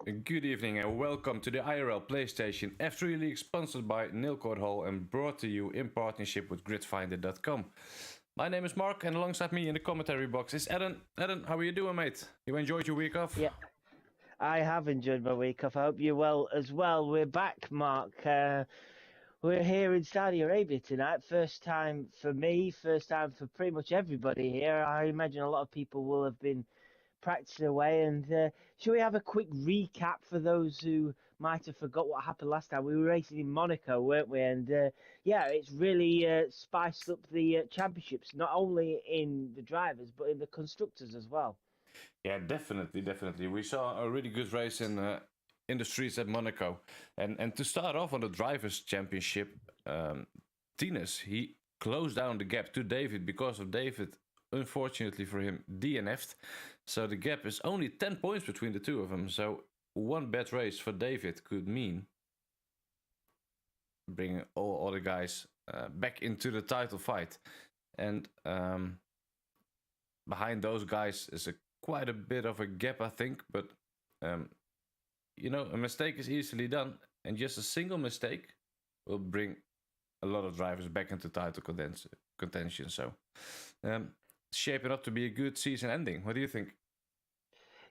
Good evening and welcome to the IRL PlayStation F3 League, sponsored by Nilcourt Hall and brought to you in partnership with gridfinder.com. My name is Mark and alongside me in the commentary box is Eden. Eden, how are you doing, mate? You enjoyed your week off? Yeah, I have enjoyed my week off. I hope you're well as well. We're back, Mark. We're here in Saudi Arabia tonight. First time for me, first time for pretty much everybody here. I imagine a lot of people will have been practicing away. And shall we have a quick recap for those who might have forgot what happened last time? We were racing in Monaco, weren't we? And yeah, it's really spiced up the championships, not only in the drivers, but in the constructors as well. Yeah, definitely. We saw a really good race in the streets at Monaco, and to start off on the drivers' championship, Tinas he closed down the gap to David because of David. Unfortunately for him, DNF'd, so the gap is only 10 points between the two of them. So one bad race for David could mean bringing all other guys back into the title fight, and behind those guys is quite a bit of a gap, I think. But a mistake is easily done, and just a single mistake will bring a lot of drivers back into title contention. So shaping up to be a good season ending. What do you think?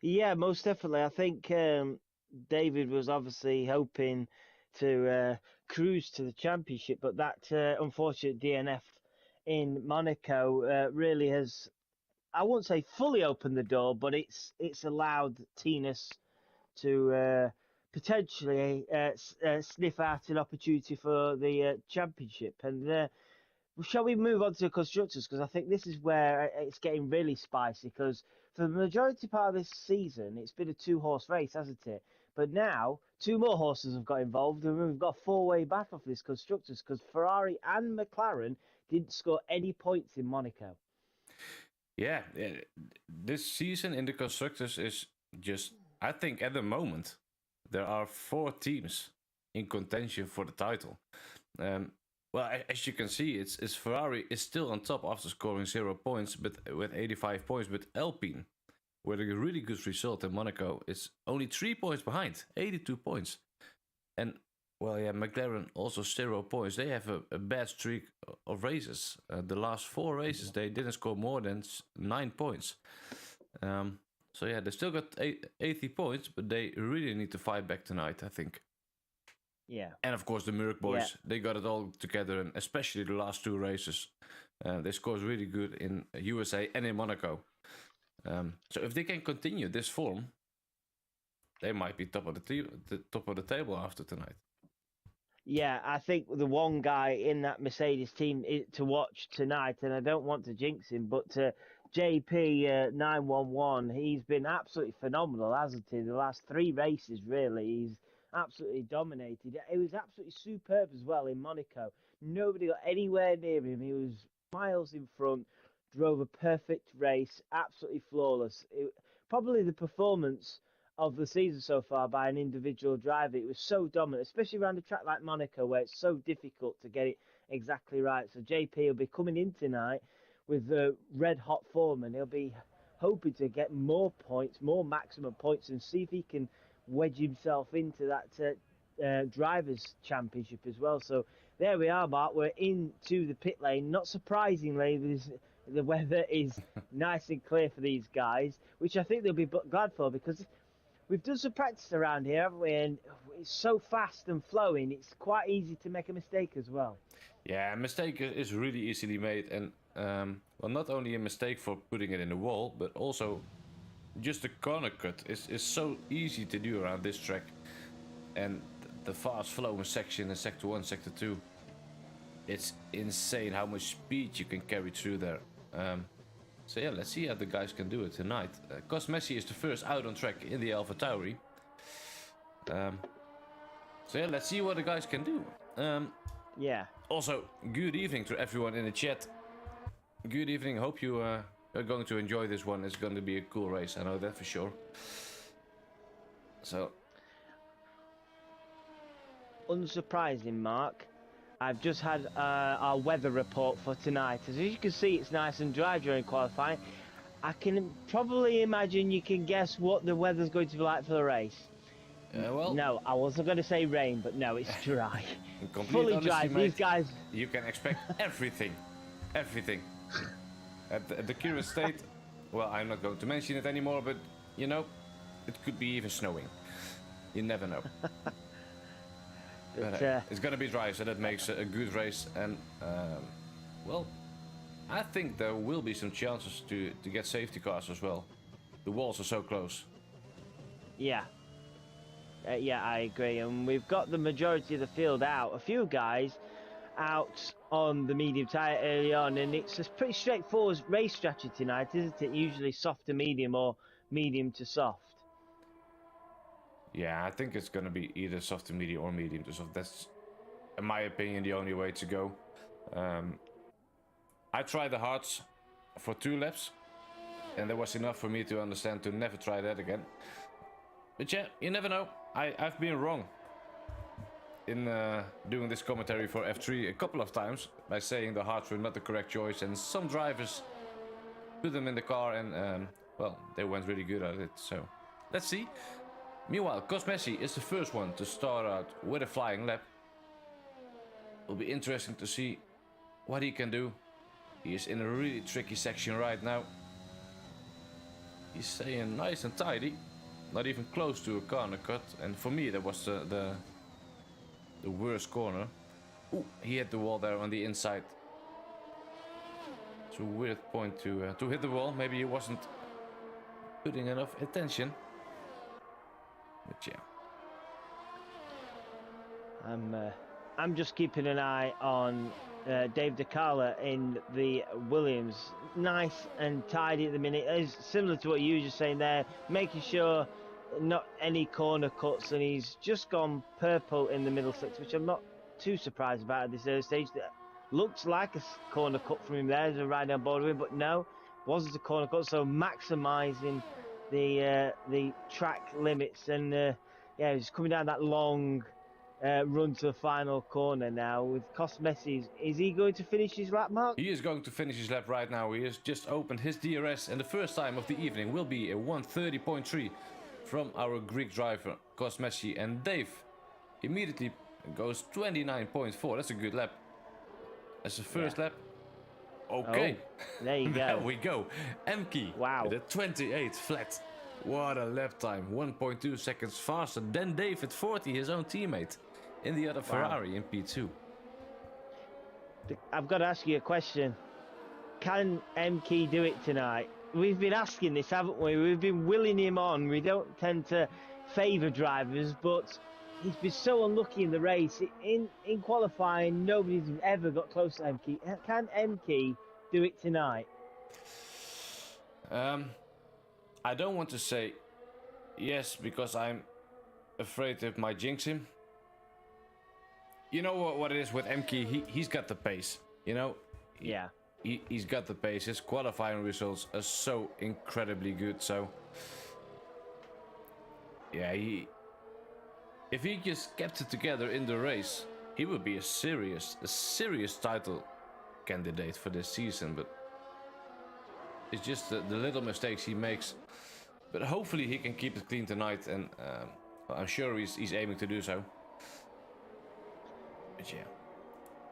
Yeah, most definitely. I think David was obviously hoping to cruise to the championship, but that unfortunate DNF in Monaco really has, I won't say fully opened the door, but it's allowed Tinas to potentially sniff out an opportunity for the championship. And shall we move on to constructors? Because I think this is where it's getting really spicy. Because for the majority part of this season, it's been a two-horse race, hasn't it? But now, two more horses have got involved, and we've got a four-way battle for this constructors. Because Ferrari and McLaren didn't score any points in Monaco. Yeah, this season in the constructors is just, I think at the moment, there are 4 teams in contention for the title. Well, as you can see, it's Ferrari is still on top after scoring 0 points, but with 85 points. But Alpine, with a really good result in Monaco, is only 3 points behind, 82 points. And, well, yeah, McLaren also 0 points. They have a bad streak of races. The last 4 races, they didn't score more than 9 points. So, yeah, they still got 80 points, but they really need to fight back tonight, I think. Yeah. And of course the Merc boys, they got it all together, and especially the last 2 races. They scored really good in USA and in Monaco. So if they can continue this form, they might be top of the table after tonight. Yeah, I think the one guy in that Mercedes team to watch tonight, and I don't want to jinx him, but JP 911, he's been absolutely phenomenal, hasn't he? The last 3 races, really, he's absolutely dominated. It was absolutely superb as well in Monaco. Nobody got anywhere near him. He was miles in front, drove a perfect race, absolutely flawless. Probably the performance of the season so far by an individual driver. It was so dominant, especially around a track like Monaco where it's so difficult to get it exactly right. So JP will be coming in tonight with the red hot form, and he'll be hoping to get more points, more maximum points, and see if he can wedge himself into that drivers' championship as well. So there we are, Mark. We're into the pit lane. Not surprisingly, the weather is nice and clear for these guys, which I think they'll be glad for, because we've done some practice around here, haven't we? And it's so fast and flowing, it's quite easy to make a mistake as well. Yeah, a mistake is really easily made. And, well, not only a mistake for putting it in the wall, but also just a corner cut is so easy to do around this track. And the fast flowing section in Sector 1, Sector 2, it's insane how much speed you can carry through there. So yeah, let's see how the guys can do it tonight. Cos Messi is the first out on track in the Alpha Tauri. So yeah, let's see what the guys can do. Yeah. Also, good evening to everyone in the chat. Good evening, hope you are going to enjoy this one. It's going to be a cool race, I know that for sure. So, unsurprising, Mark, I've just had our weather report for tonight. As you can see, it's nice and dry during qualifying. I can probably imagine you can guess what the weather's going to be like for the race. Well, No, I wasn't going to say rain, but no, it's dry. in complete Fully honesty, dry. mate, These guys. you can expect everything. Everything. At the current state, well, I'm not going to mention it anymore, but, you know, it could be even snowing. You never know. But, it's going to be dry, so that makes a good race. And, well, I think there will be some chances to get safety cars as well. The walls are so close. Yeah. Yeah, I agree. And we've got the majority of the field out. A few guys out on the medium tyre early on, and it's a pretty straightforward race strategy tonight, isn't it? Usually soft to medium or medium to soft. Yeah, I think it's going to be either soft to medium or medium to soft. That's, in my opinion, the only way to go. I tried the hards for 2 laps, and that was enough for me to understand to never try that again. But yeah, you never know. I've been wrong in doing this commentary for F3 a couple of times by saying the hards were not the correct choice, and some drivers put them in the car and, well, they went really good at it. So let's see. Meanwhile, Messi is the first one to start out with a flying lap. It'll be interesting to see what he can do. He is in a really tricky section right now. He's staying nice and tidy, not even close to a corner cut. And for me, that was the worst corner. Ooh, he hit the wall there on the inside. It's a weird point to hit the wall. Maybe he wasn't putting enough attention. But yeah. I'm just keeping an eye on Dave DeCarla in the Williams. Nice and tidy at the minute. It's similar to what you were just saying there, making sure not any corner cuts, and he's just gone purple in the middle six, which I'm not too surprised about at this early stage. That looks like a corner cut from him there as a ride on board with him, but no, it wasn't a corner cut. So maximising the track limits, and yeah, he's coming down that long run to the final corner now with Messi. Is he going to finish his lap, Mark? He is going to finish his lap right now. He has just opened his DRS, and the first time of the evening will be a 1:30.3 from our Greek driver Messi, and Dave immediately goes 29.4. That's a good lap. That's the first lap. Okay, there you go. There we go. Emke with a 28 flat. What a lap time. 1.2 seconds faster than David 40, his own teammate, in the other Ferrari in P2. I've got to ask you a question. Can Emke do it tonight? We've been asking this, haven't we? We've been willing him on. We don't tend to favour drivers, but he's been so unlucky in the race. In qualifying, nobody's ever got close to Emke. Can Emke do it tonight? I don't want to say yes, because I'm afraid it might jinx him. You know what it is with Emke? He's got the pace, you know? Yeah. He's got the pace. His qualifying results are so incredibly good. So, yeah, if he just kept it together in the race, he would be a serious title candidate for this season. But it's just the little mistakes he makes. But hopefully he can keep it clean tonight, and I'm sure he's aiming to do so. But yeah.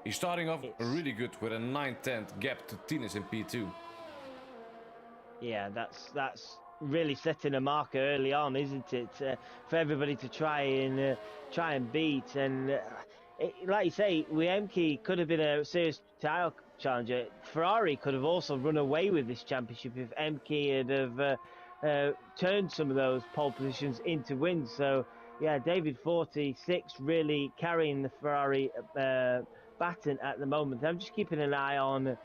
He's starting off really good with a 9/10 gap to Tines in P2. Yeah, that's really setting a marker early on, isn't it? For everybody to try and beat. And like you say, with Emke could have been a serious title challenger. Ferrari could have also run away with this championship if Emke had have turned some of those pole positions into wins. So yeah, David 46 really carrying the Ferrari baton at the moment. I'm just keeping an eye on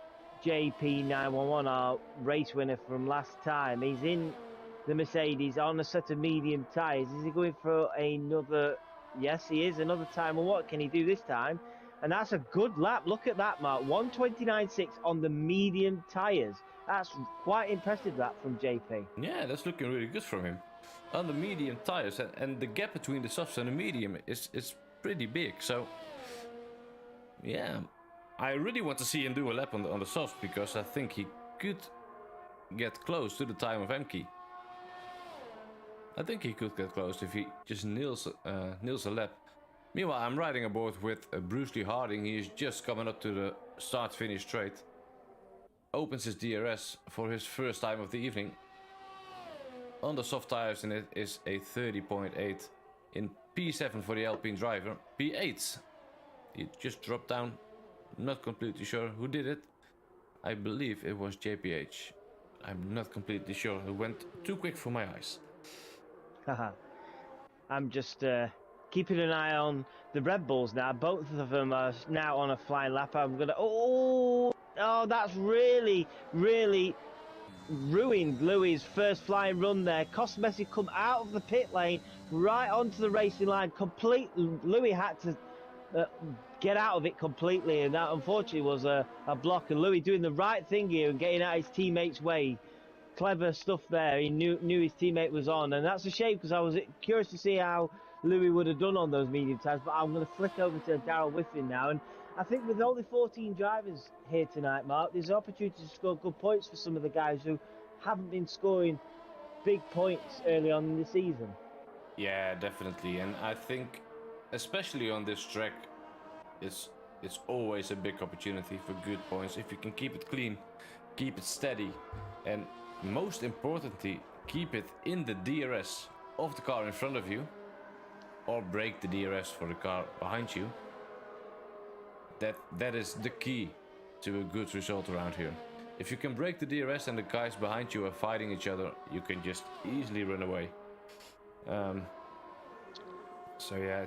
JP911, our race winner from last time. He's in the Mercedes on a set of medium tyres. Is he going for another? Yes, he is, another time. Well, what can he do this time? And that's a good lap. Look at that, Mark. 1:29.6 on the medium tyres. That's quite impressive, that, from JP. Yeah, that's looking really good from him. On the medium tyres, and the gap between the softs and the medium is pretty big. So yeah, I really want to see him do a lap on the softs, because I think he could get close to the time of Emke. I think he could get close if he just nails a lap. Meanwhile, I'm riding aboard with Bruce Lee Harding. He is just coming up to the start-finish straight. Opens his DRS for his first time of the evening. On the soft tires, and it is a 30.8 in P7 for the Alpine driver. P8. He just dropped down. Not completely sure who did it. I believe it was JPH. I'm not completely sure. It went too quick for my eyes. Haha. I'm just keeping an eye on the Red Bulls now. Both of them are now on a flying lap. I'm gonna. Oh, that's really ruined Louis' first flying run there. Cost Messi come out of the pit lane right onto the racing line. Louis had to get out of it completely, and that unfortunately was a block. And Louis doing the right thing here and getting out his teammate's way. Clever stuff there. He knew his teammate was on, and that's a shame because I was curious to see how Louis would have done on those medium tires. But I'm going to flick over to Daryl Whiffen now, and I think with only 14 drivers here tonight, Mark, there's an opportunity to score good points for some of the guys who haven't been scoring big points early on in the season. Yeah, definitely, and I think especially on this track, it's always a big opportunity for good points if you can keep it clean, keep it steady, and most importantly, keep it in the DRS of the car in front of you, or break the DRS for the car behind you. That is the key to a good result around here. If you can break the DRS and the guys behind you are fighting each other, you can just easily run away. So yeah,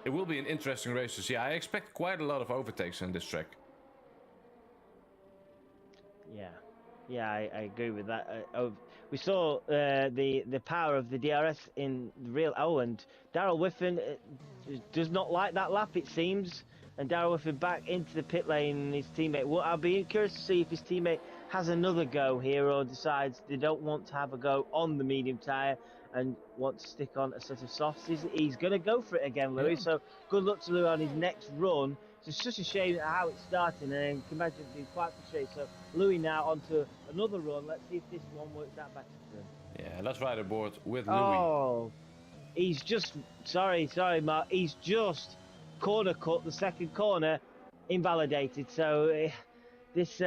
it will be an interesting race to see. I expect quite a lot of overtakes on this track. Yeah, I agree with that. We saw the power of the DRS in the real. Oh, and Daryl Whiffen does not like that lap, it seems. And Daryl Whiffen back into the pit lane, and his teammate. Well, I'll be curious to see if his teammate has another go here or decides they don't want to have a go on the medium tyre and want to stick on a set of softs. He's going to go for it again, Louis. Yeah. So good luck to Louis on his next run. It's just a shame how it's starting, and I can imagine it being quite frustrating. So Louis now onto another run. Let's see if this one works out better for him. Yeah, let's ride aboard with Louis. Oh, he's just sorry, Mark. He's just corner cut the second corner, invalidated. So this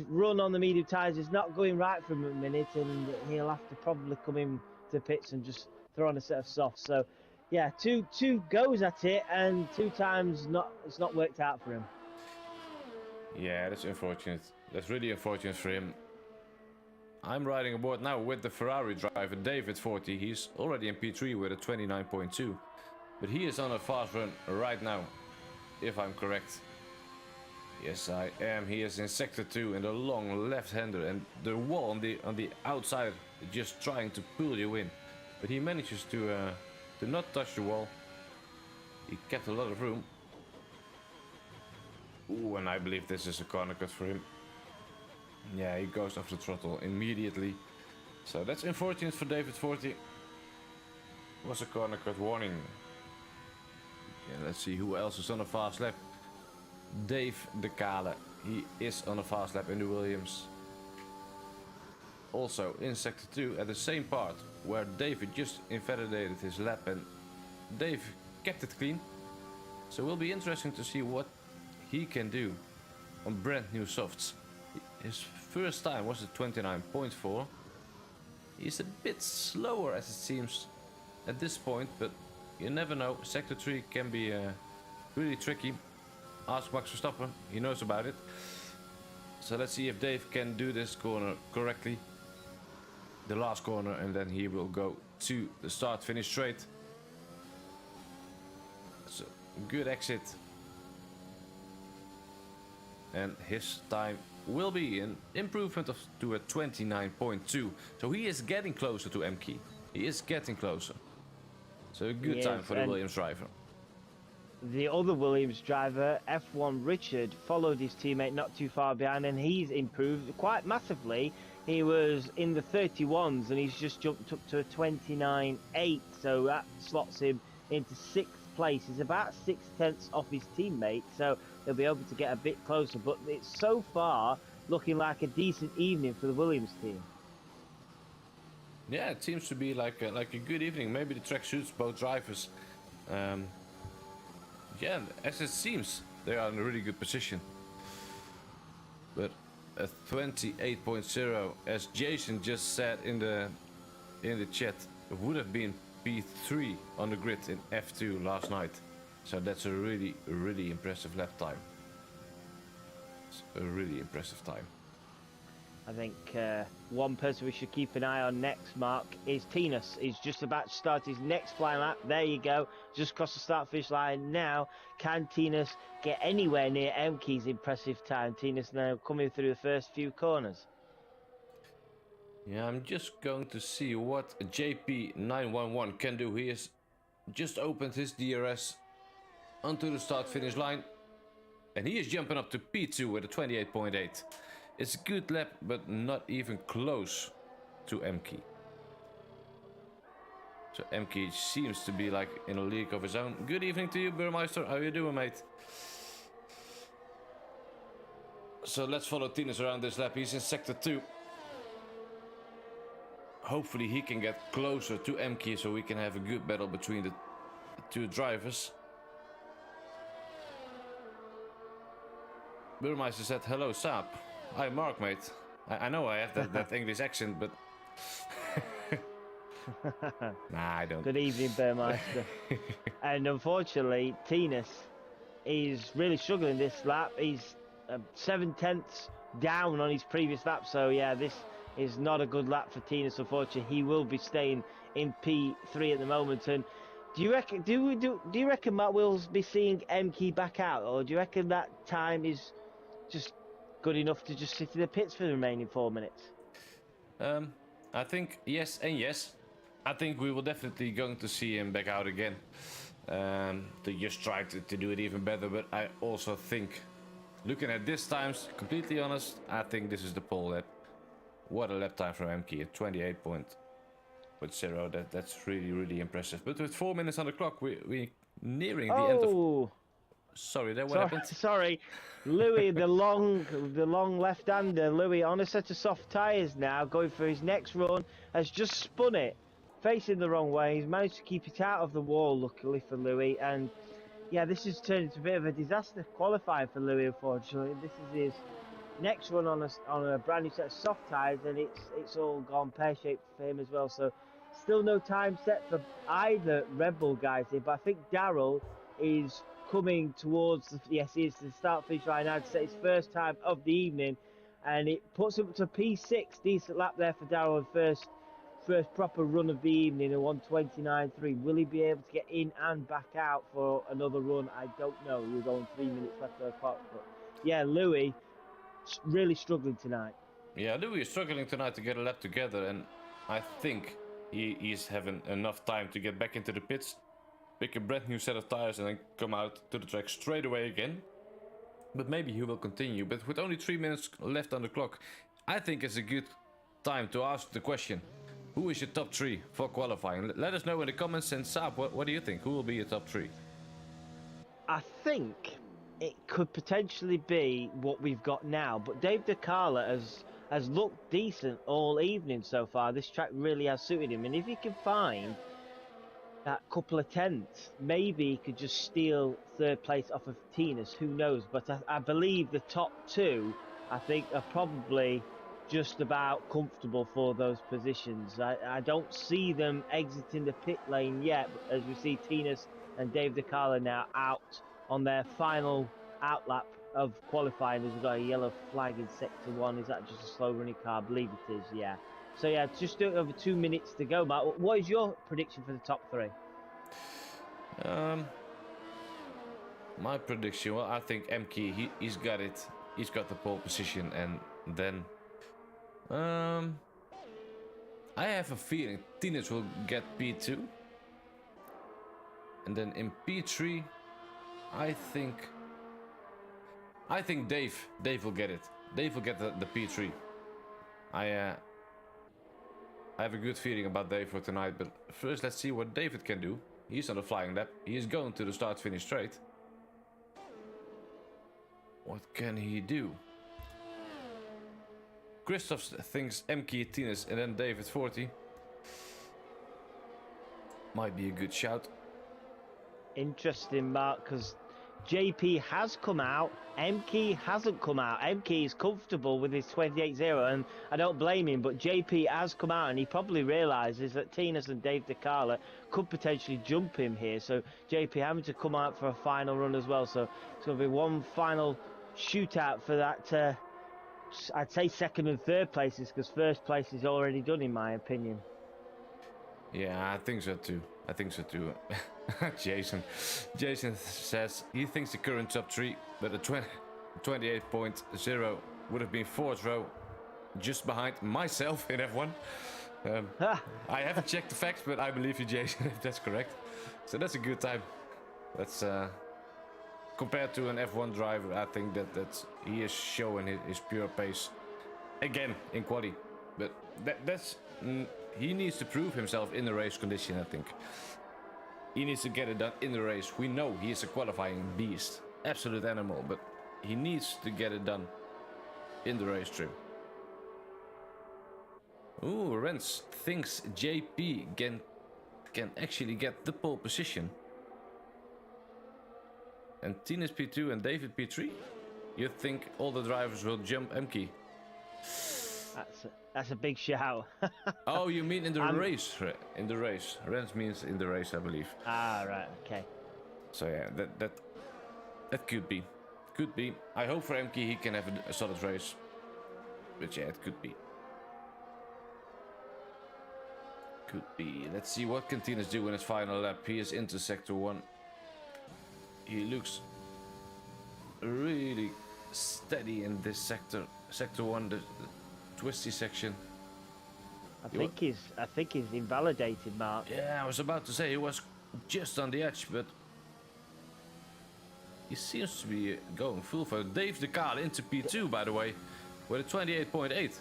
run on the medium tyres is not going right for him at the minute, and he'll have to probably come in to pits and just throw on a set of softs. So yeah, two goes at it, and 2 times it's not worked out for him. Yeah, that's unfortunate. That's really unfortunate for him. I'm riding aboard now with the Ferrari driver David 40. He's already in P3 with a 29.2, but he is on a fast run right now, if I'm correct. Yes, I am. He is in sector 2 in the long left-hander, and the wall on the outside just trying to pull you in, but he manages to not touch the wall. He kept a lot of room. Ooh, and I believe this is a corner cut for him. Yeah, he goes off the throttle immediately. So that's unfortunate for David 40. Was a corner cut warning. Yeah, let's see who else is on a fast lap. Dave De Kale. He is on a fast lap in the Williams. Also in sector 2 at the same part where David just invalidated his lap, and Dave kept it clean. So it will be interesting to see what he can do on brand new softs. His first time was at 29.4. He's a bit slower as it seems at this point, but you never know. Sector 3 can be really tricky. Ask Max Verstappen, he knows about it. So let's see if Dave can do this corner correctly. The last corner, and then he will go to the start finish straight. So good exit, and his time will be an improvement to a 29.2. So he is getting closer to MK. He is getting closer. So a good time for the Williams driver. The other Williams driver, F1 Richard, followed his teammate not too far behind, and he's improved quite massively. He was in the 31s, and he's just jumped up to a 29.8, so that slots him into 6th place. He's about 6/10 off his teammate, so they'll be able to get a bit closer. But it's so far looking like a decent evening for the Williams team. Yeah, it seems to be like a good evening. Maybe the track suits both drivers. Yeah, as it seems, they are in a really good position. But a 28.0, as Jason just said in the chat, would have been P3 on the grid in F2 last night. So that's a really impressive lap time. It's a really impressive time. I think one person we should keep an eye on next, Mark, is Tinus. He's just about to start his next flying lap. There you go, just crossed the start-finish line now. Can Tinus get anywhere near Emke's impressive time? Tinus now coming through the first few corners. Yeah, I'm just going to see what JP911 can do. He has just opened his DRS onto the start-finish line. And he is jumping up to P2 with a 28.8. It's a good lap, but not even close to Emke. So Emke seems to be like in a league of his own. Good evening to you, Burmeister. How you doing, mate? So let's follow Tinus around this lap. He's in sector 2. Hopefully he can get closer to Emke so we can have a good battle between the two drivers. Burmeister said, hello, Sap. Hi, Mark, mate. I know I have that English accent, but... Nah, I don't. Good evening, Burmeister. And unfortunately, Tinus is really struggling this lap. He's 7/10 down on his previous lap, so yeah, this is not a good lap for Tinus. Unfortunately, he will be staying in P3 at the moment. And do you reckon? Do you reckon Matt will be seeing Emke back out, or do you reckon that time is just good enough to just sit in the pits for the remaining 4 minutes? I think yes and yes. I think we will definitely going to see him back out again. To just try to do it even better. But I also think, looking at this times, completely honest, I think this is the pole lap. What a lap time from Emke at 28.0. That's really impressive. But with 4 minutes on the clock, we're nearing the end of... Sorry, what happened? Sorry, Louis, the long left-hander. Louis on a set of soft tyres now, going for his next run, has just spun it, facing the wrong way. He's managed to keep it out of the wall, luckily for Louis. And yeah, this has turned into a bit of a disaster qualifying for Louis. Unfortunately, this is his next run on a brand new set of soft tyres, and it's all gone pear-shaped for him as well. So still no time set for either Red Bull guys here, but I think Darrell is coming towards the start finish line now to set his first time of the evening, and it puts him up to P6. Decent lap there for Darrell, and first proper run of the evening, a 1:29.3. Will he be able to get in and back out for another run? I don't know. We're going 3 minutes left of the clock, but yeah, Louis really struggling tonight. Yeah, Louis is struggling tonight to get a lap together, and I think he's having enough time to get back into the pits, pick a brand new set of tires, and then come out to the track straight away again. But maybe he will continue. But with only 3 minutes left on the clock, I think it's a good time to ask the question: who is your top 3 for qualifying? Let us know in the comments. And Saab, what do you think? Who will be your top 3? I think it could potentially be what we've got now, but Dave DeCarlo has looked decent all evening so far. This track really has suited him, and if he can find that couple of tenths, maybe he could just steal third place off of Tinus, who knows. But I believe the top 2, I think, are probably just about comfortable for those positions. I don't see them exiting the pit lane yet, as we see Tinus and Dave DeCarlo now out on their final outlap of qualifying. As we've got a yellow flag in sector 1. Is that just a slow running car? I believe it is, yeah. So yeah, just over 2 minutes to go, Matt. What is your prediction for the top 3? My prediction, well, I think Emke, he's got it. He's got the pole position, and then I have a feeling Tinus will get P2, and then in P3, I think Dave will get it. Dave will get the P3. I have a good feeling about Dave for tonight, but first let's see what David can do. He's on a flying lap. He is going to the start-finish straight. What can he do? Christoph thinks Emke, Tinus, and then David 40. Might be a good shout. Interesting, Mark, because JP has come out, MK hasn't come out. MK is comfortable with his 28-0, and I don't blame him, but JP has come out, and he probably realises that Tinas and Dave DeCarlo could potentially jump him here, so JP having to come out for a final run as well, so it's going to be one final shootout for that, I'd say second and third places, because first place is already done in my opinion. Yeah, I think so too. Jason says he thinks the current top 3, but the 28.0 would have been 4th row, just behind myself in F1. I haven't checked the facts, but I believe you, Jason, if that's correct. So that's a good time. That's compared to an F1 driver, I think that he is showing his pure pace again in quali. But that's he needs to prove himself in the race condition, I think. He needs to get it done in the race. We know he is a qualifying beast, absolute animal, but he needs to get it done in the race trim. Ooh, Rens thinks JP can actually get the pole position. And Tinas P2 and David P3? You think all the drivers will jump MK? That's a big shout. Oh, you mean in the race? In the race. Rens means in the race, I believe. Ah, right, okay. So yeah, that could be. Could be. I hope for MK he can have a solid race. But yeah, it could be. Could be. Let's see what can Tinas do in his final lap. He is into Sector 1. He looks really steady in this sector. Sector 1, the twisty section. I think he's invalidated, Mark. Yeah, I was about to say he was just on the edge, but he seems to be going full for Dave DeCarlo into P2, by the way, with a 28.8.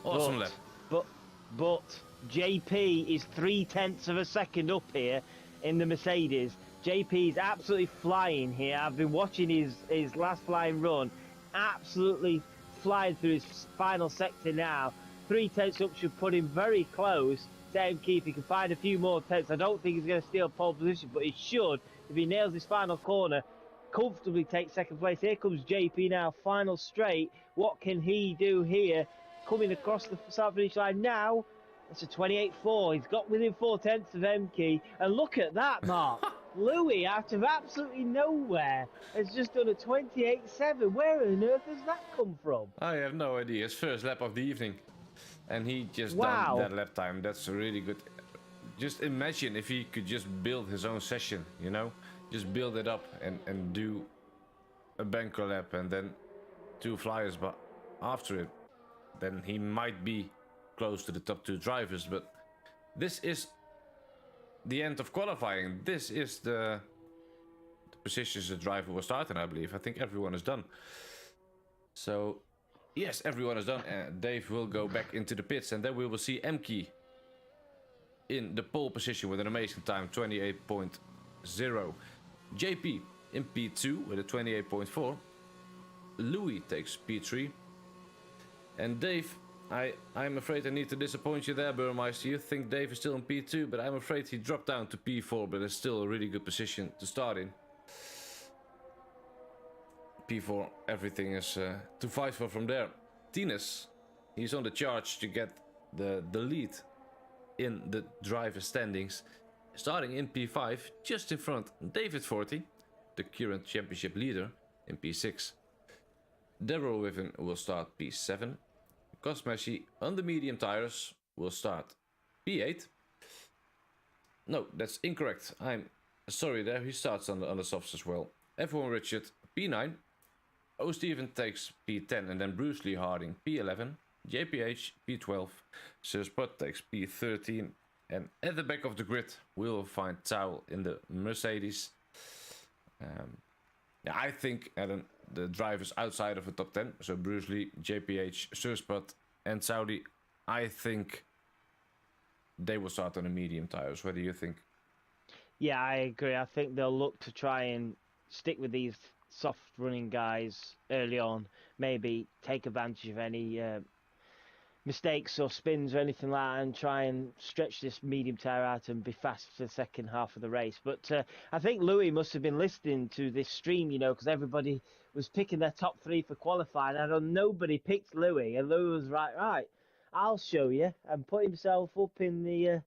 Awesome lap. But JP is 0.3 of a second up here in the Mercedes. JP is absolutely flying here. I've been watching his last flying run, absolutely flying through his final sector now. 0.3 up should put him very close to MK. If he can find a few more tenths, I don't think he's going to steal pole position, but he should, if he nails this final corner, comfortably take second place. Here comes JP now, final straight. What can he do here? Coming across the start finish line now. It's a 28.4. He's got within 0.4 of MK, and look at that, Mark. Louis, out of absolutely nowhere, has just done a 28.7. Where on earth has that come from? I have no idea. His first lap of the evening. And he just Wow. done that lap time. That's really good. Just imagine if he could just build his own session, you know? Just build it up and do a banker lap and then 2 flyers, but after it, then he might be close to the top 2 drivers. But this is the end of qualifying. This is the positions the driver was starting, I believe. I think everyone is done. So yes, everyone is done. Dave will go back into the pits, and then we will see MK in the pole position with an amazing time, 28.0. JP in P2 with a 28.4. Louis takes P3. And Dave, I'm afraid I need to disappoint you there, Burmeister. You think Dave is still in P2, but I'm afraid he dropped down to P4, but it's still a really good position to start in. P4, everything is to fight for from there. Tinas, he's on the charge to get the lead in the driver standings. Starting in P5, just in front, David 40, the current championship leader, in P6. Daryl Wiven will start P7. Cosmessi on the medium tires will start P8. No, that's incorrect. I'm sorry there, he starts on the softs as well. F1 Richard, P9. O. Steven takes P10 and then Bruce Lee Harding P11, JPH P12, Sir Spot takes P13, and at the back of the grid we will find Towel in the Mercedes. Yeah, I think the drivers outside of the top 10, so Bruce Lee, JPH, Sir Spot and Saudi, I think they will start on the medium tires. What do you think? Yeah, I agree. I think they'll look to try and stick with these soft running guys early on, maybe take advantage of any mistakes or spins or anything like that and try and stretch this medium tyre out and be fast for the second half of the race. But I think Louis must have been listening to this stream, you know, because everybody was picking their top 3 for qualifying. I know nobody picked Louis, and Louis was right, I'll show you, and put himself up in the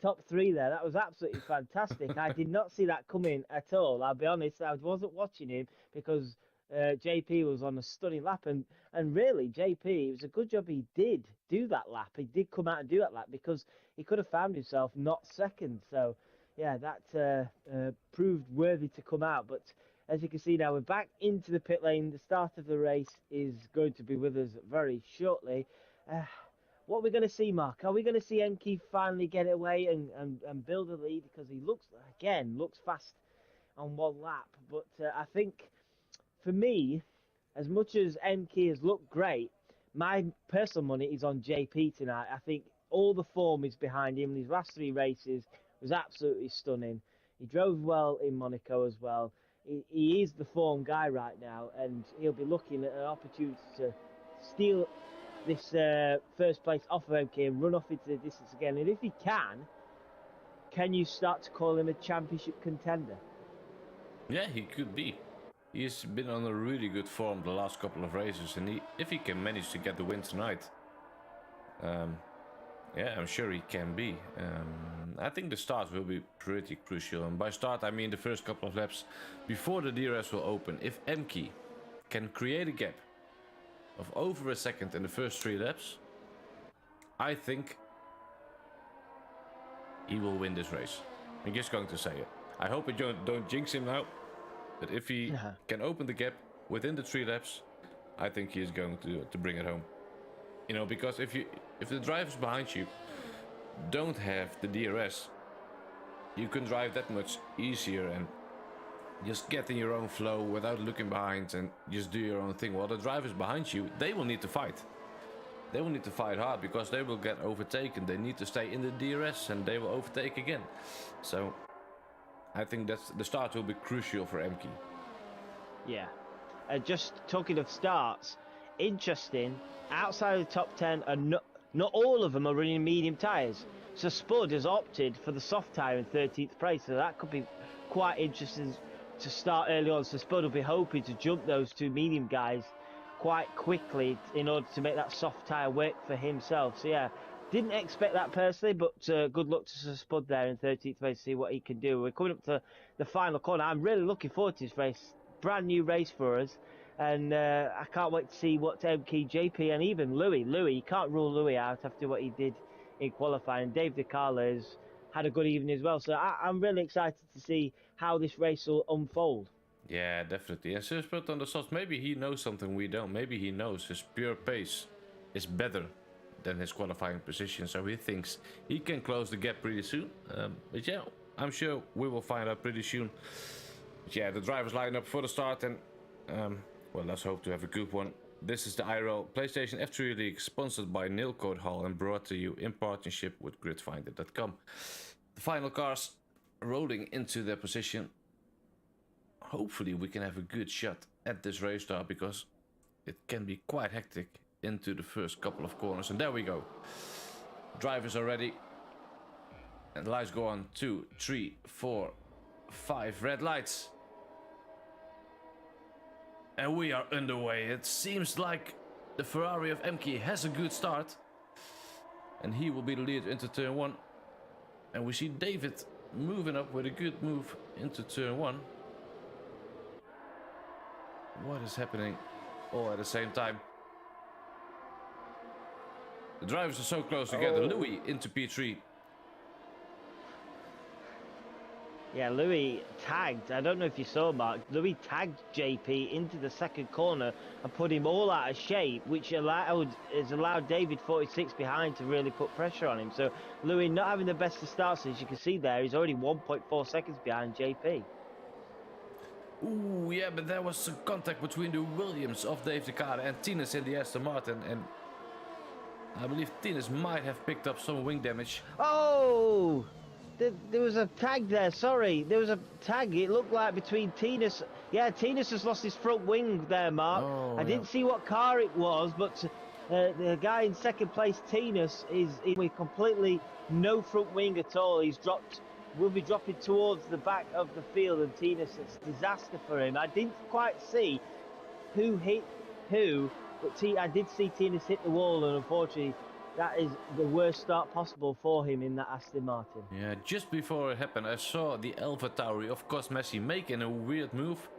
top 3 there. That was absolutely fantastic. I did not see that coming at all. I'll be honest, I wasn't watching him because JP was on a stunning lap, and really JP, it was a good job he did do that lap. He did come out and do that lap because he could have found himself not second. So yeah, that proved worthy to come out. But as you can see now, we're back into the pit lane. The start of the race is going to be with us very shortly. What are we going to see, Mark? Are we going to see Emke finally get away and build a lead? Because he looks fast on one lap. But I think, for me, as much as Emke has looked great, my personal money is on JP tonight. I think all the form is behind him. These last 3 races was absolutely stunning. He drove well in Monaco as well. He is the form guy right now, and he'll be looking at an opportunity to steal this first place off of MK and run off into the distance again. And if he can you start to call him a championship contender? Yeah, he could be. He's been on a really good form the last couple of races, and if he can manage to get the win tonight, yeah, I'm sure he can be. I think the start will be pretty crucial, and by start I mean the first couple of laps before the DRS will open. If Emke can create a gap of over a second in the first 3 laps, I think he will win this race. I'm just going to say it. I hope I don't jinx him now, but if he can open the gap within the 3 laps, I think he is going to bring it home. You know, because if the drivers behind you don't have the DRS, you can drive that much easier and just get in your own flow without looking behind and just do your own thing. While the drivers behind you, they will need to fight. They will need to fight hard because they will get overtaken. They need to stay in the DRS and they will overtake again. So I think the start will be crucial for Emke. Yeah. Just talking of starts, interesting, outside of the top 10, and not all of them are running medium tyres. So Spud has opted for the soft tyre in 13th place, so that could be quite interesting to start early on. So Spud will be hoping to jump those 2 medium guys quite quickly in order to make that soft tyre work for himself. So yeah, didn't expect that personally, but good luck to Spud there in 13th place to see what he can do. We're coming up to the final corner. I'm really looking forward to this race. Brand new race for us, and I can't wait to see what MK, JP, and even Louis, you can't rule Louis out after what he did in qualifying. Dave DeCarlo has had a good evening as well, so I'm really excited to see how this race will unfold. Yeah, definitely. And Spud on the softs, maybe he knows something we don't. Maybe he knows his pure pace is better than his qualifying position, so he thinks he can close the gap pretty soon. But yeah, I'm sure we will find out pretty soon. But yeah, the drivers line up for the start, and well, let's hope to have a good one. This is the IRL PlayStation F3 League, sponsored by Nil Code Hall and brought to you in partnership with gridfinder.com. The final cars rolling into their position. Hopefully we can have a good shot at this race start, because it can be quite hectic into the first couple of corners. And there we go. Drivers are ready. And the lights go on. 2, 3, 4, 5 red lights. And we are underway. It seems like the Ferrari of Emke has a good start. And he will be the leader into turn 1. And we see David moving up with a good move into turn 1. What is happening all at the same time? The drivers are so close together. Louis into P3. Yeah, Louis tagged. I don't know if you saw, Mark. Louis tagged JP into the second corner and put him all out of shape, which has allowed David 46 behind to really put pressure on him. So Louis not having the best of starts, as you can see there, he's already 1.4 seconds behind JP. Ooh, yeah, but there was some contact between the Williams of Dave DeCarlo and Tines in the Aston Martin, and I believe Tines might have picked up some wing damage. Oh! There was a tag there, sorry. There was a tag, it looked like between Tines. Yeah, Tines has lost his front wing there, Mark. I didn't see what car it was, but The guy in second place, Tinus, is with completely no front wing at all. Will be dropping towards the back of the field, and Tinus, it's a disaster for him. I didn't quite see who hit who, but I did see Tinus hit the wall, and unfortunately, that is the worst start possible for him in that Aston Martin. Yeah, just before it happened, I saw the AlphaTauri of Messi making a weird move.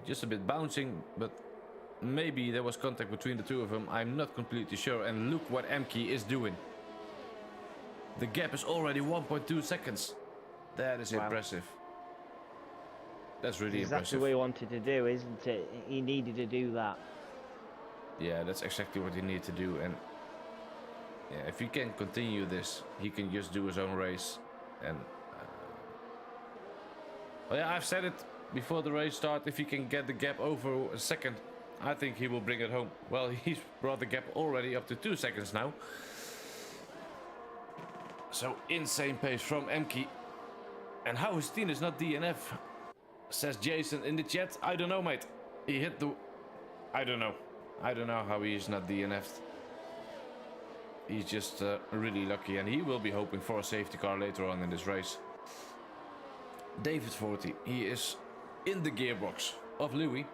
Just a bit bouncing, but maybe there was contact between the two of them. I'm not completely sure. And look what Emke is doing. The gap is already 1.2 seconds. That is impressive. That's really impressive. Exactly what he wanted to do, isn't it? He needed to do that. Yeah, that's exactly what he needed to do. And yeah, if he can continue this, he can just do his own race. And well, yeah, I've said it before the race start. If he can get the gap over a second, I think he will bring it home. Well, he's brought the gap already up to 2 seconds now. So insane pace from Emke. And how is Tinus not DNF? Says Jason in the chat. I don't know, mate. He hit the... I don't know. I don't know how he is not DNF'd. He's just really lucky, and he will be hoping for a safety car later on in this race. David 40, he is in the gearbox of Louis,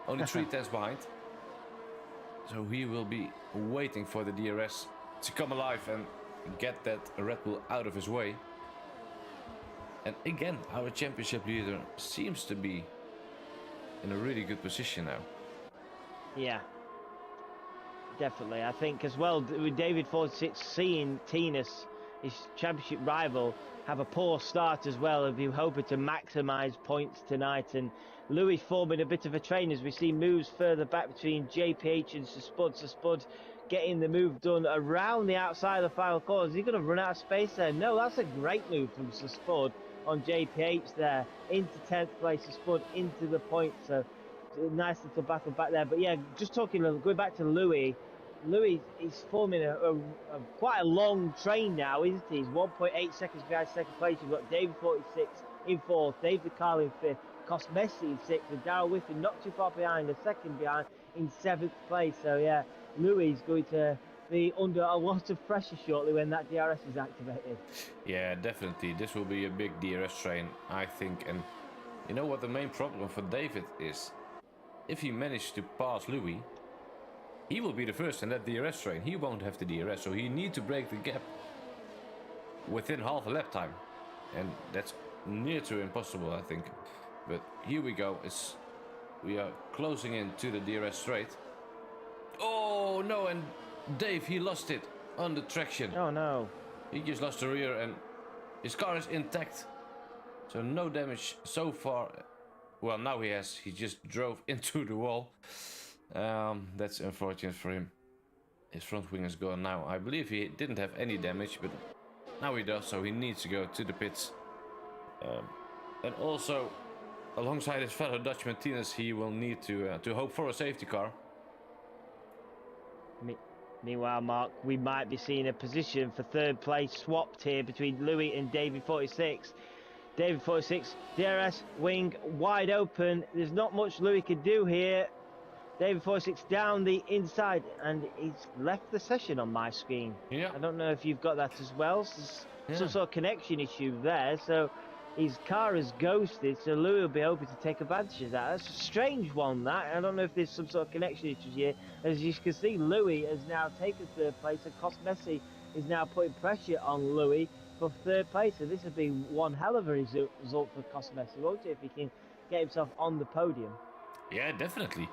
only 3 tenths behind. So he will be waiting for the DRS to come alive and get that Red Bull out of his way. And again, our championship leader seems to be in a really good position now. Yeah. Definitely. I think as well, with David 46 seeing Tinus, his championship rival, have a poor start as well, and be hoping to maximise points tonight. And Louis forming a bit of a train as we see moves further back between JPH and Spud. Spud getting the move done around the outside of the final corner. Is he going to run out of space there? No, that's a great move from Spud on JPH there. Into 10th place, Spud into the point. So nice little battle back there. But yeah, just talking, going back to Louis. Louis is forming a quite a long train now, isn't he? He's 1.8 seconds behind second place. You've got David 46 in 4th, David Carl in 5th, Messi in 6th, and Darryl Whiffen not too far behind, a second behind in 7th place. So yeah, Louis is going to be under a lot of pressure shortly when that DRS is activated. Yeah, definitely. This will be a big DRS train, I think. And you know what the main problem for David is? If he managed to pass Louis, he will be the first in that DRS train. He won't have the DRS, so he needs to break the gap within half a lap time. And that's near to impossible, I think. But here we go. We are closing in to the DRS straight. Oh no, and Dave, he lost it on the traction. Oh no. He just lost the rear and his car is intact. So no damage so far. Well, now he has. He just drove into the wall. That's unfortunate for him. His front wing is gone now. I believe he didn't have any damage, but now he does, so he needs to go to the pits. And also, alongside his fellow Dutchman Tinus, he will need to hope for a safety car. Meanwhile, Mark, we might be seeing a position for 3rd place swapped here between Louis and David 46. David 46, DRS wing wide open. There's not much Louis could do here. David 46 down the inside, and he's left the session on my screen. Yeah. I don't know if you've got that as well. Some sort of connection issue there, so his car is ghosted, so Louis will be hoping to take advantage of that. That's a strange one, that. I don't know if there's some sort of connection issues here. As you can see, Louis has now taken 3rd place, and Messi is now putting pressure on Louis for 3rd place. So this would be one hell of a result for Messi, won't it, if he can get himself on the podium? Yeah, definitely.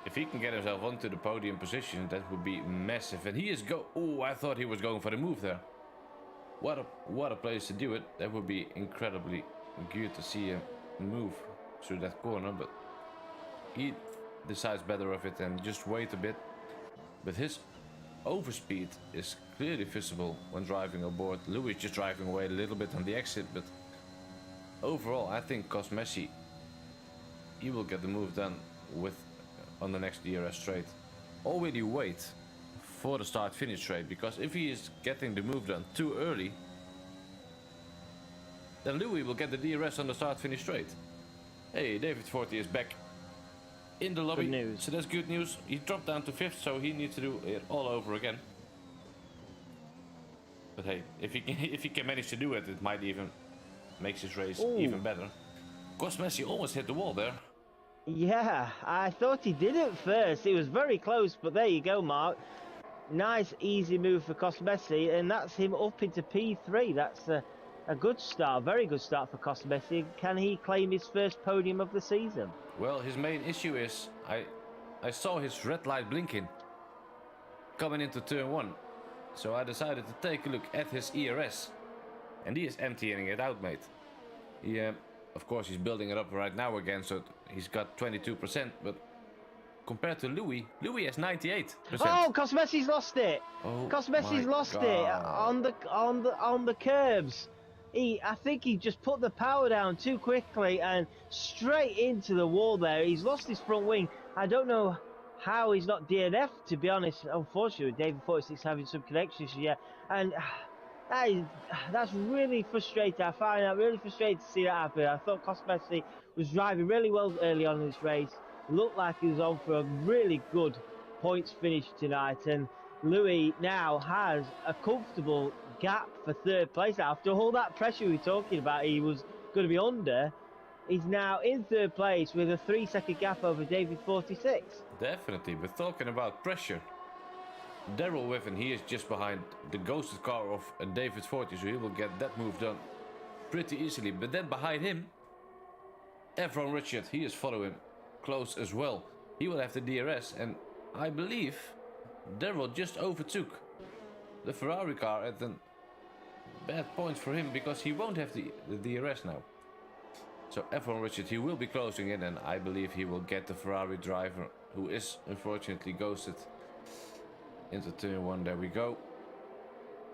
If he can get himself onto the podium position, that would be massive. And he is oh, I thought he was going for the move there. What a place to do it. That would be incredibly good to see him move through that corner, but he decides better of it and just wait a bit. But his overspeed is clearly visible when driving aboard. Louis just driving away a little bit on the exit, but overall I think Messi, he will get the move done on the next DRS straight. Already wait for the start-finish straight, because if he is getting the move done too early, then Louis will get the DRS on the start-finish straight. Hey, David 40 is back. in the lobby. Good news. So that's good news. He dropped down to 5th, so he needs to do it all over again. But hey, if he can manage to do it, it might even makes his race even better. Messi almost hit the wall there. Yeah, I thought he did it first. It was very close, but there you go, Mark. Nice, easy move for Messi, and that's him up into P3. That's a good start, very good start for Messi. Can he claim his first podium of the season? Well, his main issue is I saw his red light blinking coming into turn 1. So I decided to take a look at his ERS. And he is emptying it out, mate. Of course, he's building it up right now again, so he's got 22%. But compared to Louis has 98%. Oh, Messi's lost it. Oh, Messi's lost it on the curbs. I think he just put the power down too quickly and straight into the wall there. He's lost his front wing. I don't know how he's not DNF, to be honest. Unfortunately, David 46 having some connections here, and that's really frustrating. I find that really frustrating to see that happen. I thought Messi was driving really well early on in this race. It looked like he was on for a really good points finish tonight, and Louis now has a comfortable gap for 3rd place. After all that pressure we were talking about, he was going to be under. He's now in 3rd place with a 3-second gap over David 46. Definitely, but talking about pressure, Daryl Whiffen, he is just behind the ghosted car of David 40, so he will get that move done pretty easily. But then behind him, F1 Richard, he is following close as well. He will have the DRS, and I believe Daryl just overtook the Ferrari car at a bad point for him, because he won't have the DRS now. So F1 Richard, he will be closing in, and I believe he will get the Ferrari driver, who is unfortunately ghosted, into turn 1. There we go.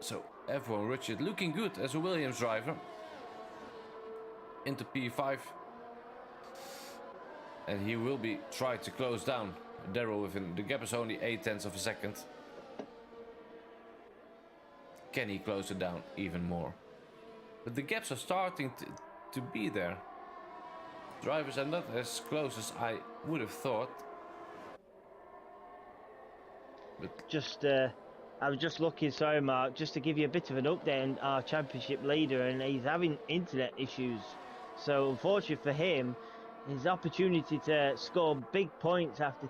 So F1 Richard looking good as a Williams driver into P5, and he will be trying to close down Daryl within. The gap is only 0.8 of a second. Can he close it down even more? But the gaps are starting to be there. Drivers are not as close as I would have thought. But I was just looking, sorry Mark, just to give you a bit of an update on our championship leader, and he's having internet issues. So unfortunately for him, his opportunity to score big points after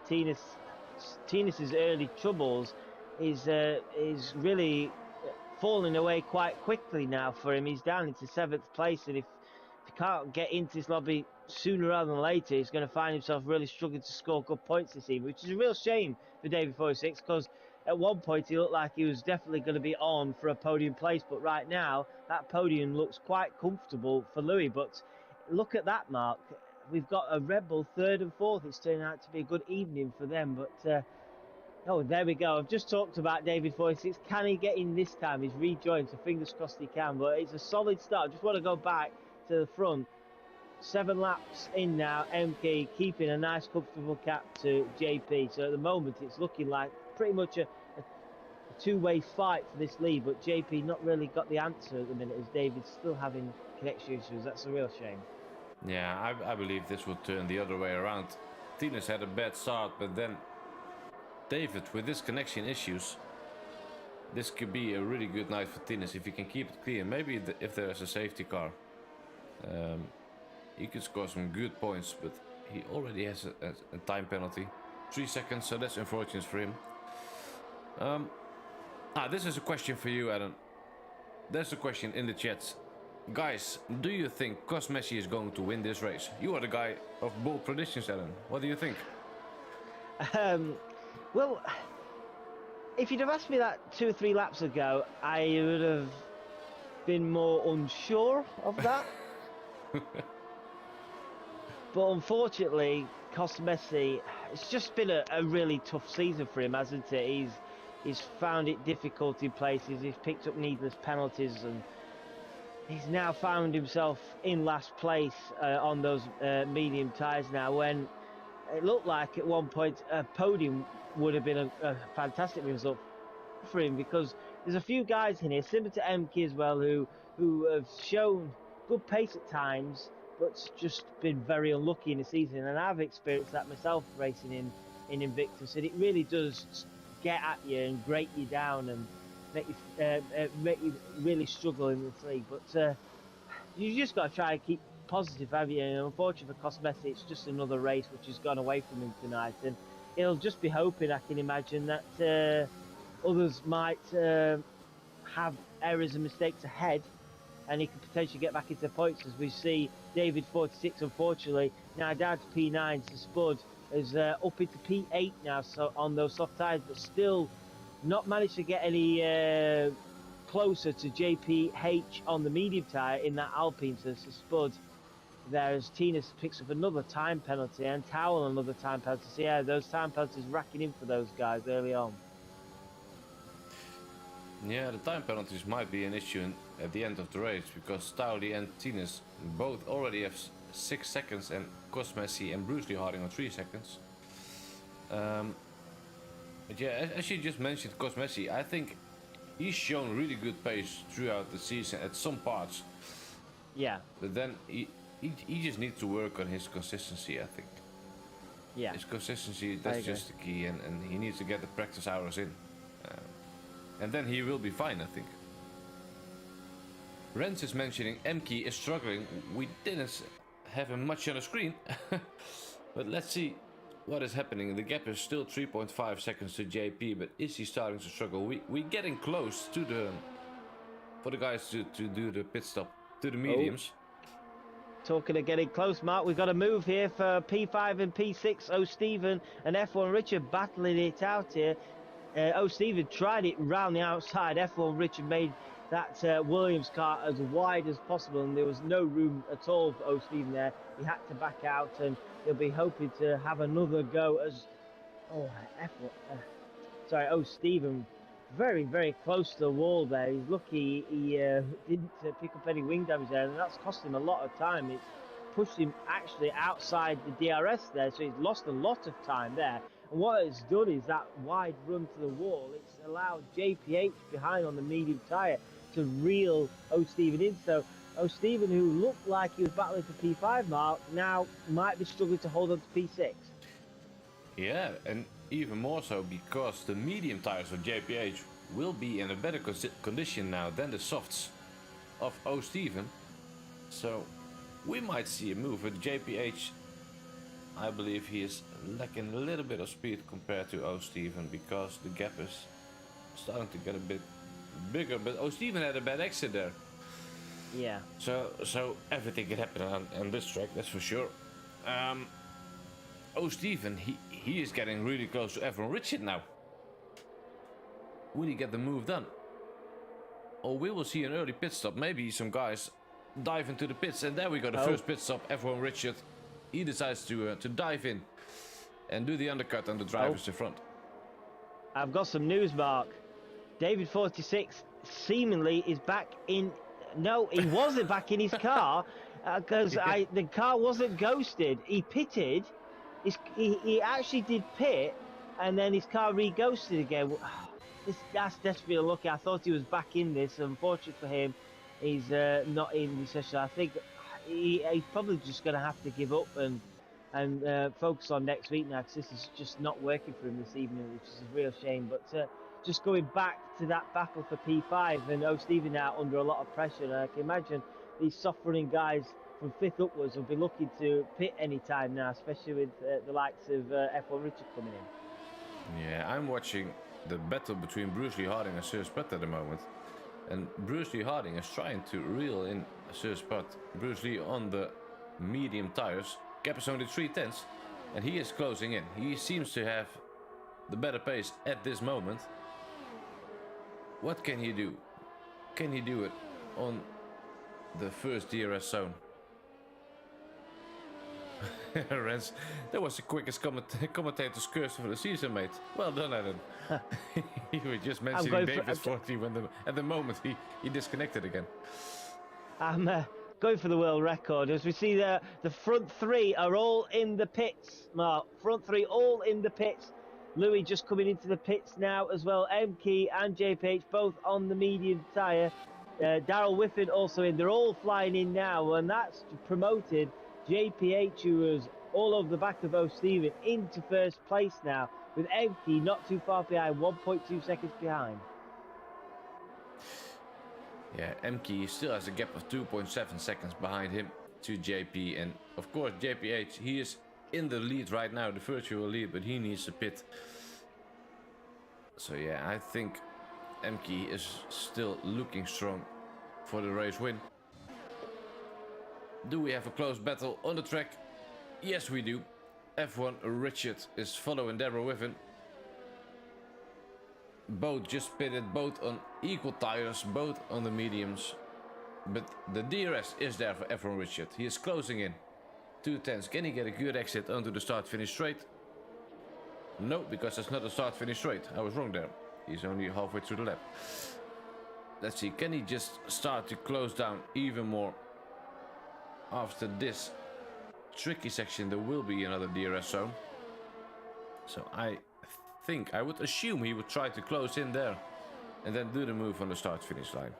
Tinus's early troubles is really falling away quite quickly now for him. He's down into 7th place, and if he can't get into this lobby sooner rather than later, he's going to find himself really struggling to score good points this evening, which is a real shame for David 46, because at one point he looked like he was definitely going to be on for a podium place, but right now that podium looks quite comfortable for Louis. But look at that, Mark. We've got a Red Bull 3rd and 4th. It's turning out to be a good evening for them, but oh, there we go. I've just talked about David 46. Can he get in this time? He's rejoined, so fingers crossed he can. But it's a solid start. Just want to go back to the front. 7 laps in now. MK keeping a nice, comfortable cap to JP. So at the moment, it's looking like pretty much a two-way fight for this lead. But JP not really got the answer at the minute, as David's still having connection issues. That's a real shame. yeah, I believe this will turn the other way around. Tinus had a bad start, but then David, with his connection issues, this could be a really good night for Tinus if he can keep it clean. Maybe if there's a safety car, he could score some good points, but he already has a time penalty, 3 seconds, so that's unfortunate for him. This is a question for you, Adam. There's a question in the chat. Guys, do you think Messi is going to win this race? You are the guy of bold predictions, Adam. What do you think? Well, if you'd have asked me that 2 or 3 laps ago, I would have been more unsure of that. But unfortunately, Messi, it's just been a really tough season for him, hasn't it? He's found it difficult in places. He's picked up needless penalties, and he's now found himself in last place on those medium tyres now, when it looked like at one point a podium would have been a fantastic result for him, because there's a few guys in here, similar to MK as well, who have shown good pace at times, but just been very unlucky in the season. And I've experienced that myself racing in Invictus, and it really does get at you and grate you down and make you really struggle in this league. But you just got to try and keep positive, have you? And unfortunately for Cosmesi, it's just another race which has gone away from him tonight, and he'll just be hoping, I can imagine, that others might have errors and mistakes ahead, and he could potentially get back into the points. As we see, David 46, unfortunately, now down to P9, so Spud is up into P8 now, so on those soft tyres, but still not managed to get any closer to JPH on the medium tyre in that Alpine. So Spud there, as Tina picks up another time penalty, and Towel another time penalty. So yeah, those time penalties racking in for those guys early on. Yeah, the time penalties might be an issue at the end of the race, because Towley and Tinas both already have 6 seconds, and Cosmesi and Bruce Lee Harding on 3 seconds. But yeah, as you just mentioned, Cosmesi, I think he's shown really good pace throughout the season at some parts. Yeah. But then he just needs to work on his consistency, I think. Yeah. His consistency, that's just the key, and he needs to get the practice hours in. And then he will be fine, I think. Renz is mentioning Emke is struggling. We didn't have him much on the screen. But let's see what is happening. The gap is still 3.5 seconds to JP, but is he starting to struggle? We're getting close to for the guys to do the pit stop, to the mediums. Talking of getting close, Mark, we've got a move here for P5 and P6. O'Stephen and F1 Richard battling it out here. O'Stephen tried it round the outside. F1 Richard made that Williams car as wide as possible, and there was no room at all for O'Stephen there. He had to back out, and he'll be hoping to have another go as O'Stephen very, very close to the wall there. He's lucky he didn't pick up any wing damage there, and that's cost him a lot of time. It's pushed him actually outside the DRS there, so he's lost a lot of time there. And what it's done is that wide run to the wall, it's allowed JPH behind on the medium tyre to reel O'Stephen in. So O'Stephen, who looked like he was battling for P5 mark, now might be struggling to hold on to P6. Yeah, and even more so because the medium tyres of JPH will be in a better condition now than the softs of O'Stephen. So we might see a move with JPH. I believe he is lacking a little bit of speed compared to O'Stephen, because the gap is starting to get a bit bigger. But O'Stephen had a bad exit there. Yeah. So everything can happen on this track, that's for sure. O'Stephen, he is getting really close to F1 Richard now. Will he get the move done? Or we will see an early pit stop. Maybe some guys dive into the pits, and there we go, the first pit stop. F1 Richard, he decides to dive in and do the undercut on the drivers to front. I've got some news, Mark. David 46 seemingly is back in. No, he wasn't back in his car, because the car wasn't ghosted. He pitted. He actually did pit, and then his car re-ghosted again. That's desperately unlucky. I thought he was back in this. Unfortunately for him, he's not in this session. I think he's probably just going to have to give up and focus on next week now, because this is just not working for him this evening, which is a real shame. But just going back to that battle for P5, and O'Stephen now under a lot of pressure, and I can imagine these soft running guys from 5th upwards will be looking to pit any time now, especially with the likes of F1 Richard coming in. Yeah, I'm watching the battle between Bruce Lee Harding and Sir Spud at the moment, and Bruce Lee Harding is trying to reel in Sir Spud. Bruce Lee on the medium tires, gap is only 3/10, and he is closing in. He seems to have the better pace at this moment. What can he do? Can he do it on the first DRS zone? Renz, that was the quickest commentator's curse for the season, mate. Well done, Adam. You were just mentioning David's 40 when at the moment he disconnected again. I'm going for the world record. As we see the front three are all in the pits, Mark. Front three all in the pits. Louis just coming into the pits now as well. MK and JPH both on the medium tyre. Daryl Whiffen also in. They're all flying in now, and that's promoted JPH, who was all over the back of O'Steven, into first place now, with Emke not too far behind, 1.2 seconds behind. Yeah, Emke still has a gap of 2.7 seconds behind him to JP, and of course JPH, he is in the lead right now, the virtual lead, but he needs a pit. So yeah, I think Emke is still looking strong for the race win. Do we have a close battle on the track? Yes, we do. F1 Richard is following Deborah Whiffen. Both just pitted, both on equal tires, both on the mediums. But the DRS is there for F1 Richard. He is closing in. 2 tenths. Can he get a good exit onto the start-finish straight? No, because that's not a start-finish straight. I was wrong there. He's only halfway through the lap. Let's see, can he just start to close down even more? After this tricky section, there will be another DRS zone. So I would assume he would try to close in there and then do the move on the start-finish line.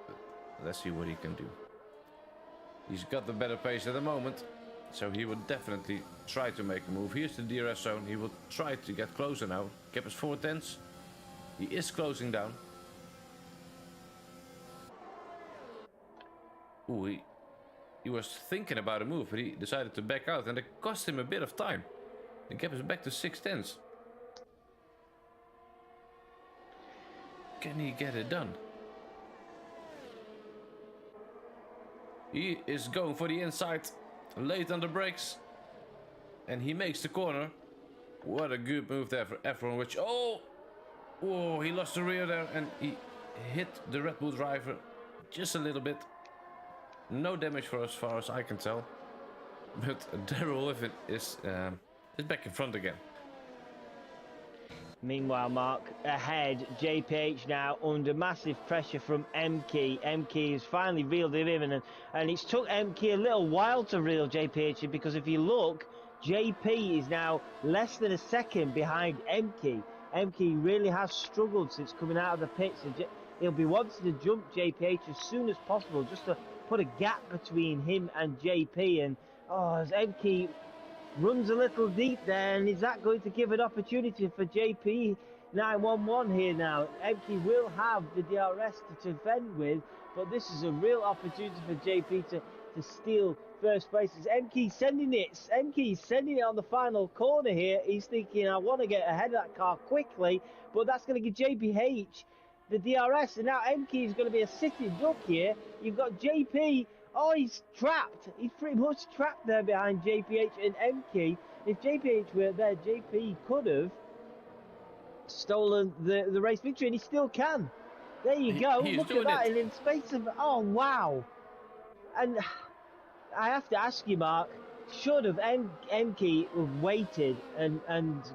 But let's see what he can do. He's got the better pace at the moment, so he would definitely try to make a move. Here's the DRS zone. He will try to get closer now. Gap is 4 tenths. He is closing down. Ooh, he was thinking about a move, but he decided to back out, and it cost him a bit of time. The gap is back to 6 tenths. Can he get it done? He is going for the inside, late on the brakes, and he makes the corner. What a good move there for F1, which, oh, he lost the rear there, and he hit the Red Bull driver just a little bit. No damage for as far as I can tell, but Daryl Whiffen is back in front again. Meanwhile, Mark, ahead, JPH now under massive pressure from Emke. Emke has finally reeled him in, and it's took Emke a little while to reel JPH in, because if you look, JP is now less than a second behind Emke. Emke really has struggled since coming out of the pits, and he'll be wanting to jump JPH as soon as possible, just to put a gap between him and JP. And as Emke runs a little deep there, and is that going to give an opportunity for JP 911 here now? Emke will have the DRS to defend with, but this is a real opportunity for JP to steal first place. Emke sending it on the final corner here. He's thinking, I want to get ahead of that car quickly, but that's going to give JPH the DRS, and now Emke is going to be a sitting duck here. You've got JP. Oh, he's trapped. He's pretty much trapped there behind JPH and Emke. If JPH were there, JP could have stolen the race victory, and he still can. There you go. Look at that. And in space of, oh, wow. And I have to ask you, Mark, should have Emke waited and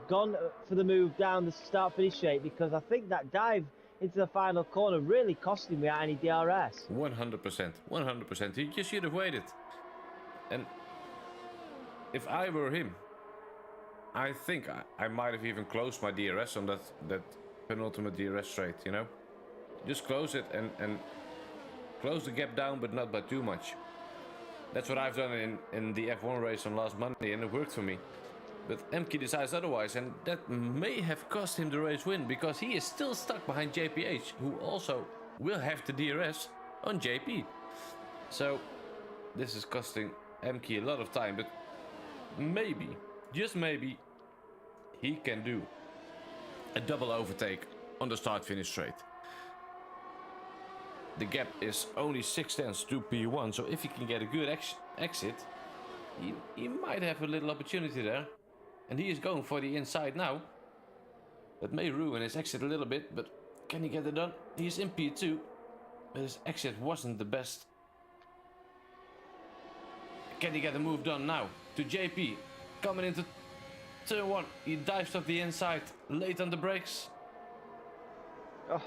gone for the move down the start-finish straight, because I think that dive into the final corner really cost him without any DRS. 100%. He just should have waited. And if I were him, I think I might have even closed my DRS on that penultimate DRS straight, you know? Just close it and close the gap down, but not by too much. That's what I've done in the F1 race on last Monday, and it worked for me. But Emke decides otherwise, and that may have cost him the race win, because he is still stuck behind JPH, who also will have the DRS on JP. So this is costing Emke a lot of time, but maybe, just maybe, he can do a double overtake on the start-finish straight. The gap is only 6 tenths to P1, so if he can get a good exit, he might have a little opportunity there. And he is going for the inside now. That may ruin his exit a little bit, but can he get it done? He's in P2, but his exit wasn't the best. Can he get a move done now? To JP, coming into turn 1. He dives off the inside, late on the brakes.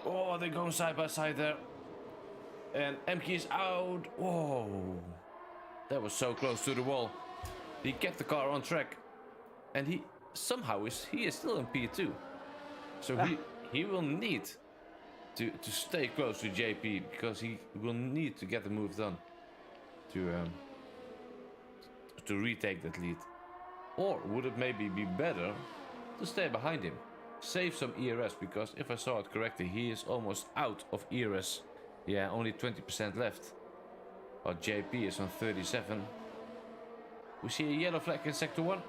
Oh, they're going side by side there. And Emke is out. Whoa. That was so close to the wall. He kept the car on track. And he somehow is still in P2. So he will need to stay close to JP, because he will need to get the move done to retake that lead. Or would it maybe be better to stay behind him, save some ERS, because if I saw it correctly, he is almost out of ERS. Yeah, only 20% left, while JP is on 37. We see a yellow flag in sector 1.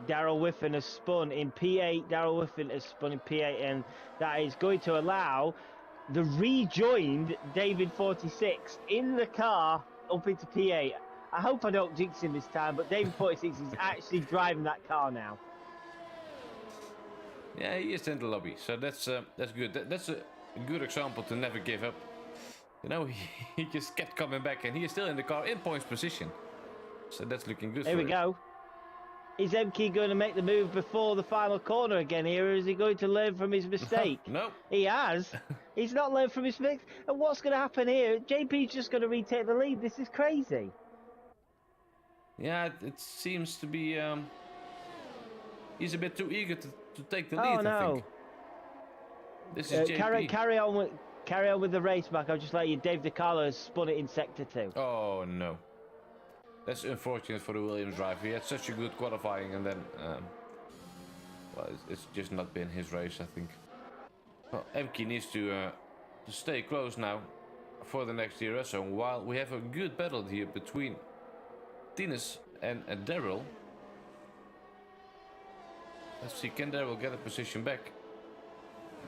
Daryl Whiffen has spun in P8. Daryl Whiffen has spun in P8, and that is going to allow the rejoined David 46 in the car up into P8. I hope I don't jinx him this time, but David 46 is actually driving that car now. Yeah, he is in the lobby, so that's good. That's a good example to never give up. You know, he just kept coming back, and he is still in the car in points position. So that's looking good. Here we go. Is MK going to make the move before the final corner again here, or is he going to learn from his mistake? No. He has. He's not learned from his mistake. And what's going to happen here? JP's just going to retake the lead. This is crazy. Yeah, it seems to be... he's a bit too eager to take the lead, no. I think. This is JP. Carry on with the race, Mark. I'll just let you. Dave DiCarlo has spun it in sector 2. Oh, no. That's unfortunate for the Williams driver. He had such a good qualifying, and then... well, it's just not been his race, I think. Well, Emke needs to stay close now for the next DRS zone, while we have a good battle here between Tinus and Daryl. Let's see, can Daryl get a position back?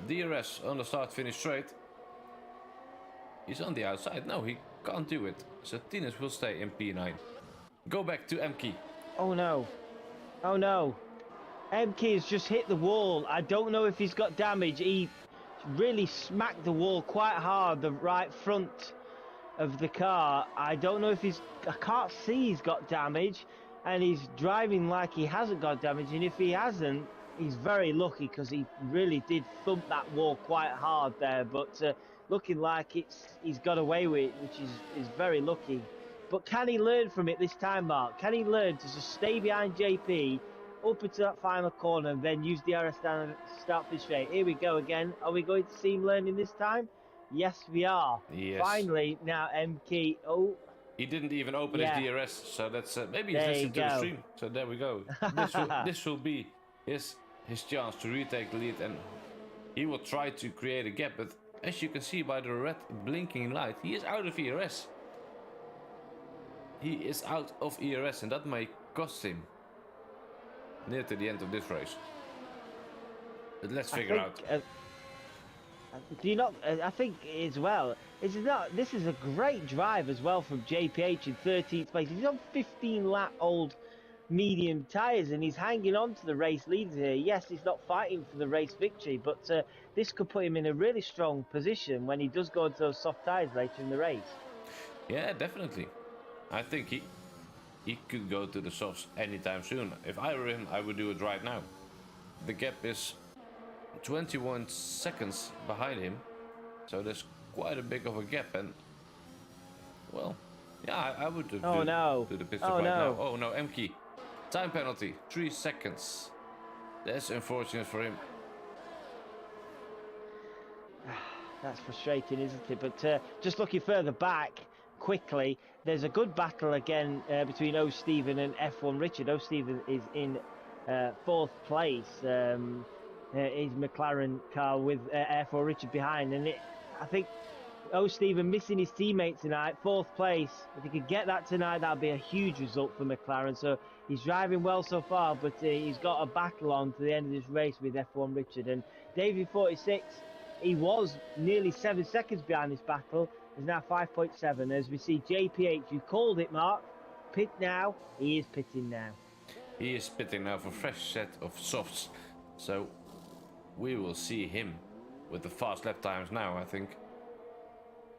DRS on the start-finish straight. He's on the outside. No, he can't do it. So Tinus will stay in P9. Go back to Emke. Oh no. Oh no. Emke has just hit the wall. I don't know if he's got damage. He really smacked the wall quite hard, the right front of the car. I don't know if I can't see he's got damage, and he's driving like he hasn't got damage, and if he hasn't, he's very lucky, because he really did thump that wall quite hard there, but looking like he's got away with it, which is very lucky. But can he learn from it this time, Mark? Can he learn to just stay behind JP up into that final corner and then use the RS down and start this straight? Here we go again. Are we going to see him learning this time? Yes, we are. Yes. Finally, now MK. Oh, he didn't even open his DRS, so that's maybe he's there listening to the stream. So there we go. This will be his chance to retake the lead, and he will try to create a gap. But as you can see by the red blinking light, he is out of ERS. He is out of ERS, and that may cost him near to the end of this race. But let's figure out. Do you not? I think as well. This is a great drive as well from JPH in 13th place. He's on 15-lap old medium tyres, and he's hanging on to the race leaders here. Yes, he's not fighting for the race victory, but this could put him in a really strong position when he does go into those soft tyres later in the race. Yeah, definitely. I think he could go to the softs anytime soon. If I were him, I would do it right now. The gap is 21 seconds behind him, so there's quite a big of a gap, and well, yeah, I would do the pit stop right now. Oh no, Emke, time penalty, 3 seconds. That's unfortunate for him. That's frustrating, isn't it? But just looking further back quickly, there's a good battle again between O. Stephen and F1 Richard. O. Stephen is in 4th place. His McLaren car with F4 Richard behind, and I think O. Stephen missing his teammate tonight, 4th place. If he could get that tonight, that'd be a huge result for McLaren. So he's driving well so far, but he's got a battle on to the end of this race with F1 Richard. And David 46, he was nearly 7 seconds behind this battle, is now 5.7. As we see JPH, you called it, Mark. Pit now. He is pitting now. He is pitting now for a fresh set of softs. So we will see him with the fast lap times now, I think.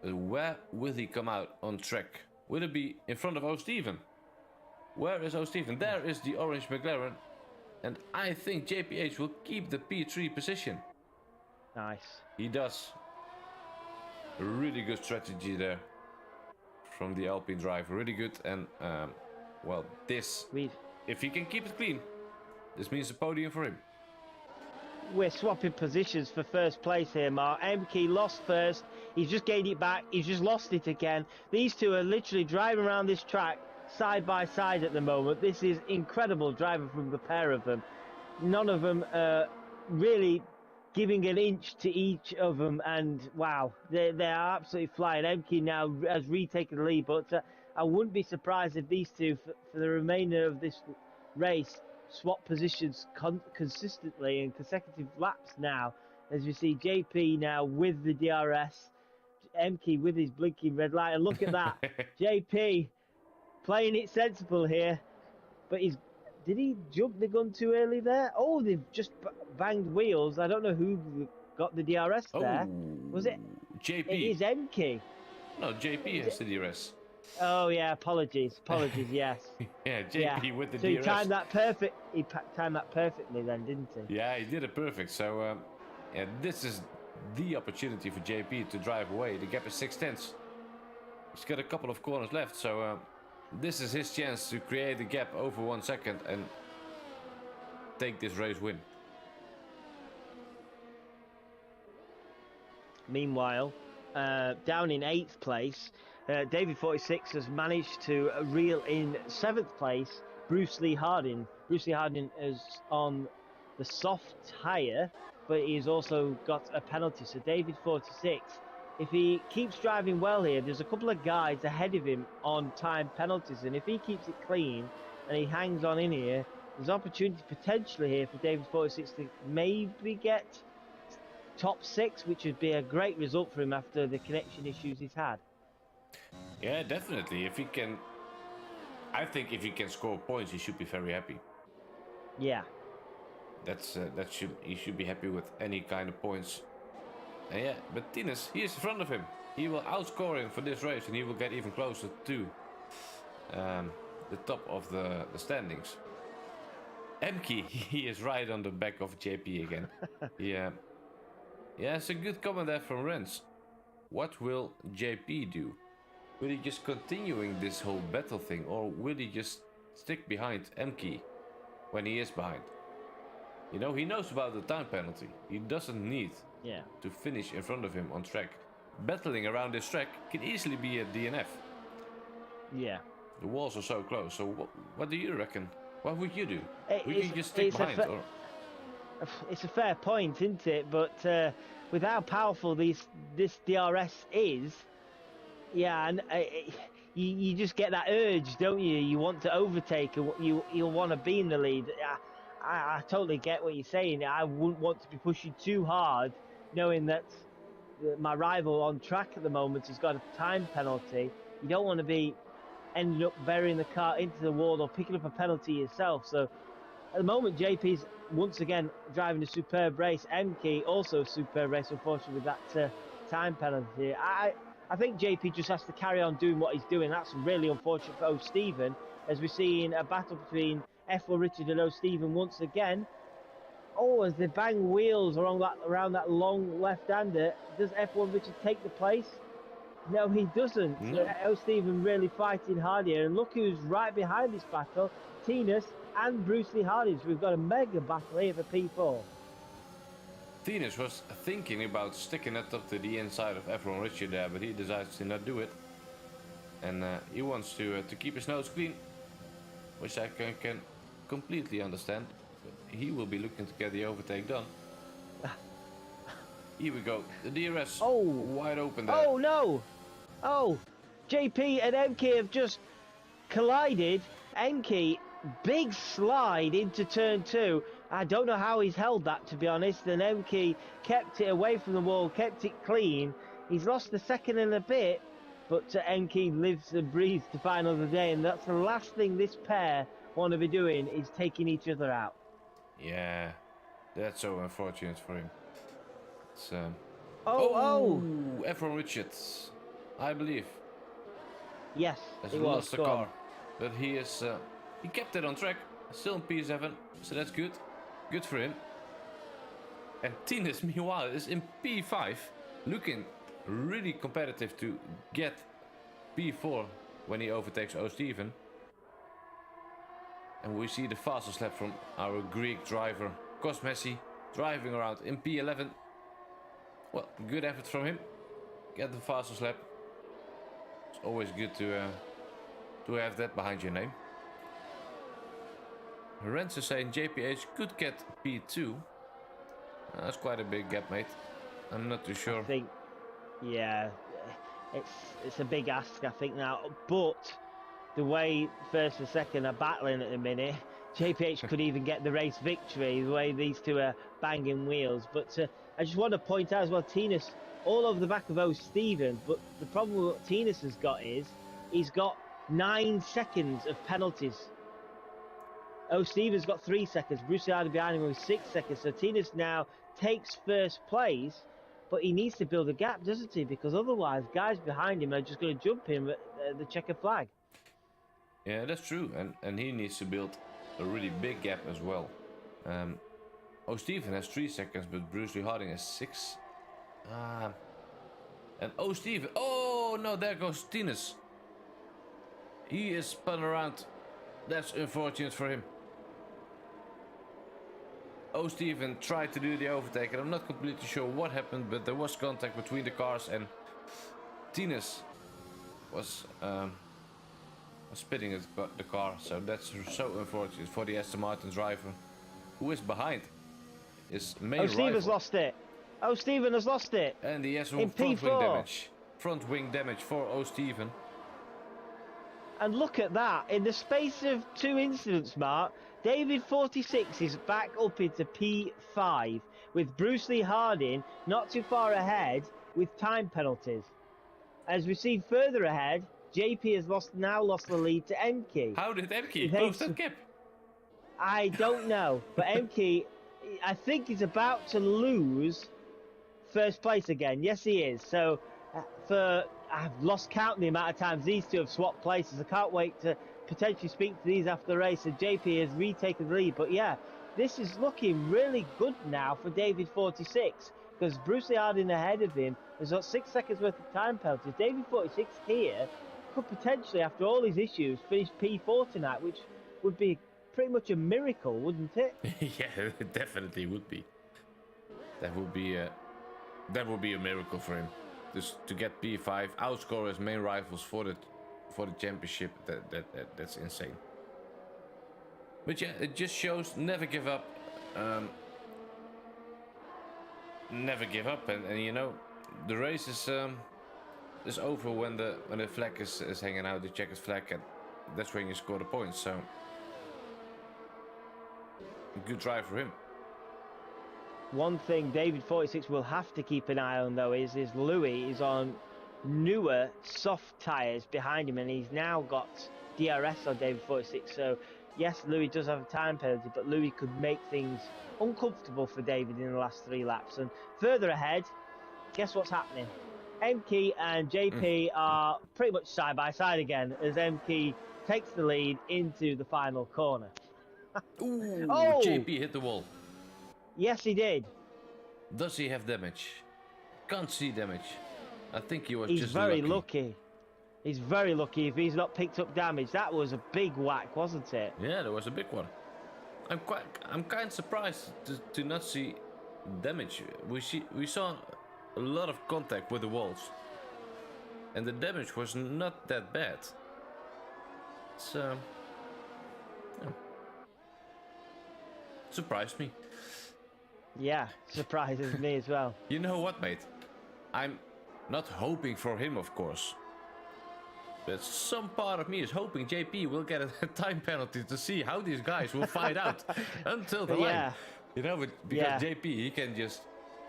Where will he come out on track? Will it be in front of O. Stephen? Where is O. Stephen? There is the orange McLaren. And I think JPH will keep the P3 position. Nice. He does. A really good strategy there from the Alpine driver. Really good. And, well, this... If he can keep it clean, this means a podium for him. we're swapping positions for first place here, Mark. MK lost first. He's just gained it back. He's just lost it again. These two are literally driving around this track side by side at the moment. This is incredible driving from the pair of them. None of them really giving an inch to each of them, and wow, they are absolutely flying. MK now has retaken the lead, but I wouldn't be surprised if these two, for the remainder of this race, swap positions consistently in consecutive laps now, as you see JP now with the DRS, MK with his blinking red light, and look at that. JP playing it sensible here, but did he jump the gun too early there? Oh, they've just banged wheels. I don't know who got the DRS there. Was it JP? It is MK. No, JP has the DRS. Oh yeah, apologies, yes. Yeah, JP with the so DRS. He timed that perfectly then, didn't he? Yeah, he did it perfect. So yeah, this is the opportunity for JP to drive away. The gap is 6/10. He's got a couple of corners left, so this is his chance to create a gap over 1 second and take this race win. Meanwhile, down in 8th place, David 46 has managed to reel in 7th place Bruce Lee Harding. Bruce Lee Harding is on the soft tyre, but he's also got a penalty. So David 46, if he keeps driving well here, there's a couple of guys ahead of him on time penalties, and if he keeps it clean and he hangs on in here, there's opportunity potentially here for David 46 to maybe get top 6, which would be a great result for him after the connection issues he's had. Yeah, definitely. If he can, I think if he can score points, he should be very happy. Yeah. He should be happy with any kind of points. And yeah, but Tinus, he is in front of him. He will outscore him for this race, and he will get even closer to the top of the standings. Emke, he is right on the back of JP again. Yeah, it's a good comment there from Rens. What will JP do? Will he just continuing this whole battle thing, or will he just stick behind Emke when he is behind? You know, he knows about the time penalty. He doesn't need to finish in front of him on track. Battling around this track can easily be a DNF. Yeah. The walls are so close. So what do you reckon? What would you do? Would you just stick behind? It's a fair point, isn't it? But with how powerful this DRS is, and you just get that urge, don't you? You want to overtake, you'll want to be in the lead. I totally get what you're saying. I wouldn't want to be pushing too hard, knowing that my rival on track at the moment has got a time penalty. You don't want to be ending up burying the car into the wall or picking up a penalty yourself. So at the moment, JP's once again driving a superb race. MK also a superb race, unfortunately, with that time penalty. I think JP just has to carry on doing what he's doing. That's really unfortunate for O'Stephen, as we're seeing a battle between F1 Richard and O'Stephen once again. Oh, as they bang wheels around that long left-hander, does F1 Richard take the place? No, he doesn't. No. O'Stephen really fighting hard here, and look who's right behind this battle, Tinus and Bruce Lee Harding. So we've got a mega battle here for P4. Tinus was thinking about sticking it up to the inside of F1 Richard there, but he decides to not do it. And he wants to keep his nose clean, which I can completely understand. He will be looking to get the overtake done. Here we go. The DRS wide open there. Oh no! Oh, JP and MK have just collided. MK, big slide into turn 2. I don't know how he's held that, to be honest. And MK kept it away from the wall, kept it clean. He's lost a second and a bit, but MK lives and breathes to final of the day, and that's the last thing this pair want to be doing, is taking each other out. Yeah, that's so unfortunate for him. It's, F1 Richard, I believe. Yes, has lost the car, but he kept it on track, still in P7, so that's good. Good for him. And Tinus, meanwhile, is in P5, looking really competitive to get P4 when he overtakes O'Stephen. And we see the fastest lap from our Greek driver, Cosmesi, driving around in P11. Well, good effort from him. Get the fastest lap. It's always good to have that behind your name. Renz is saying JPH could get P2. That's quite a big gap, mate. I'm not too sure. I think, yeah, it's a big ask, I think, now. But the way first and second are battling at the minute, JPH could even get the race victory, the way these two are banging wheels. But I just want to point out as well, Tinas all over the back of O'Stephen. But the problem with what Tinas has got is he's got 9 seconds of penalties. O'Stephen's got 3 seconds. Bruce Hardy behind him with 6 seconds. So Tinas now takes first place, but he needs to build a gap, doesn't he? Because otherwise, guys behind him are just going to jump him at the checkered flag. Yeah, that's true. And he needs to build a really big gap as well. O'Stephen has 3 seconds, but Bruce Lee Harding has 6. And O'Stephen. Oh no, there goes Tinas. He is spun around. That's unfortunate for him. O'Stephen tried to do the overtake, and I'm not completely sure what happened, but there was contact between the cars, and Tinas was spitting at the car. So that's so unfortunate for the Aston Martin driver, who is behind his main rival. O'Stephen's lost it. O'Stephen has lost it. And he has in front P4. wing damage. Front wing damage for O'Stephen. And look at that. In the space of 2 incidents, Mark, David 46 is back up into P5 with Bruce Lee Harding not too far ahead with time penalties. As we see further ahead, JP has now lost the lead to Emke. How did Emke close that gap? I don't know, but Emke, I think he's about to lose first place again. Yes, he is. So I've lost count the amount of times these two have swapped places. I can't wait to potentially speak to these after the race. And JP has retaken the lead. But yeah, this is looking really good now for David 46, because Bruce Lee Harding ahead of him has got 6 seconds worth of time penalties. David 46 here could potentially, after all these issues, finish P4 tonight, which would be pretty much a miracle, wouldn't it? Yeah, it definitely would be. That would be a miracle for him. Just to get P5, outscore his main rivals for the championship. That's insane. But yeah, it just shows never give up. Never give up, and you know, the race is over when the flag is hanging out, the checkered flag, and that's when you score the points. So good drive for him. One thing David 46 will have to keep an eye on, though, is Louis is on newer soft tyres behind him, and he's now got DRS on David 46. So yes, Louis does have a time penalty, but Louis could make things uncomfortable for David in the last 3 laps. And further ahead, guess what's happening? Emke and JP are pretty much side by side again, as Emke takes the lead into the final corner. Ooh, oh! JP hit the wall. Yes, he did. Does he have damage? Can't see damage. I think he was He's just very lucky. He's very lucky if he's not picked up damage. That was a big whack, wasn't it? Yeah, there was a big one. I'm kind of surprised to not see damage. We saw a lot of contact with the walls, and the damage was not that bad. So, yeah. Surprised me. Yeah, surprises me as well. You know what, mate? I'm not hoping for him, of course. But some part of me is hoping JP will get a time penalty to see how these guys will fight out until the line. You know, because JP, he can just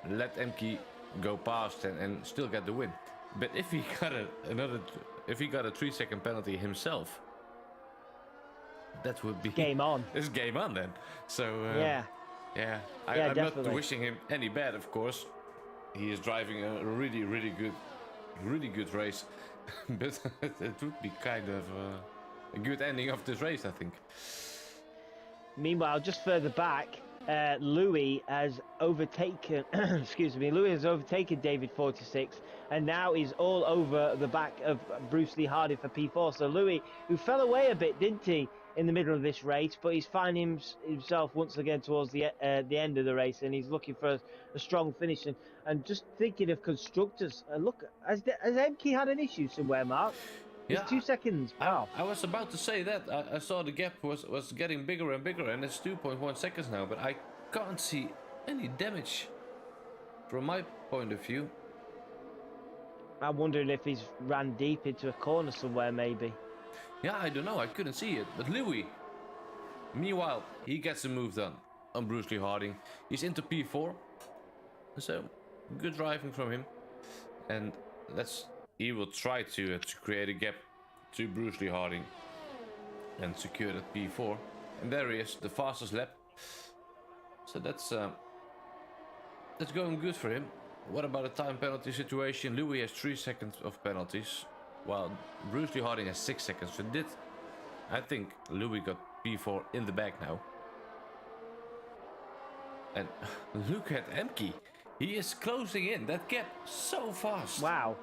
let Emke go past and still get the win. But if he got a 3-second penalty himself, that would be game on. It's game on then. So I'm definitely not wishing him any bad, of course. He is driving a really good race. But it would be kind of a good ending of this race, I think. Meanwhile, just further back, Louis has overtaken Louis has overtaken David 46, and now is all over the back of Bruce Lee Harding for P4. So Louis, who fell away a bit, didn't he, in the middle of this race, but he's finding himself once again towards the end of the race, and he's looking for a strong finish. And just thinking of constructors, look, has Emke had an issue somewhere, Mark? It's 2 seconds. Wow. I was about to say that. I saw the gap was getting bigger and bigger, and it's 2.1 seconds now, but I can't see any damage from my point of view. I'm wondering if he's ran deep into a corner somewhere, maybe. Yeah, I don't know. I couldn't see it. But Louis, meanwhile, he gets a move done on Bruce Lee Harding. He's into P4. So, good driving from him. And he will try to create a gap to Bruce Lee Harding and secure that P4. And there he is, the fastest lap. So that's going good for him. What about a time penalty situation? Louis has 3 seconds of penalties, while Bruce Lee Harding has 6 seconds. So I think Louis got P4 in the bag now. And look at Emke. He is closing in that gap so fast. Wow.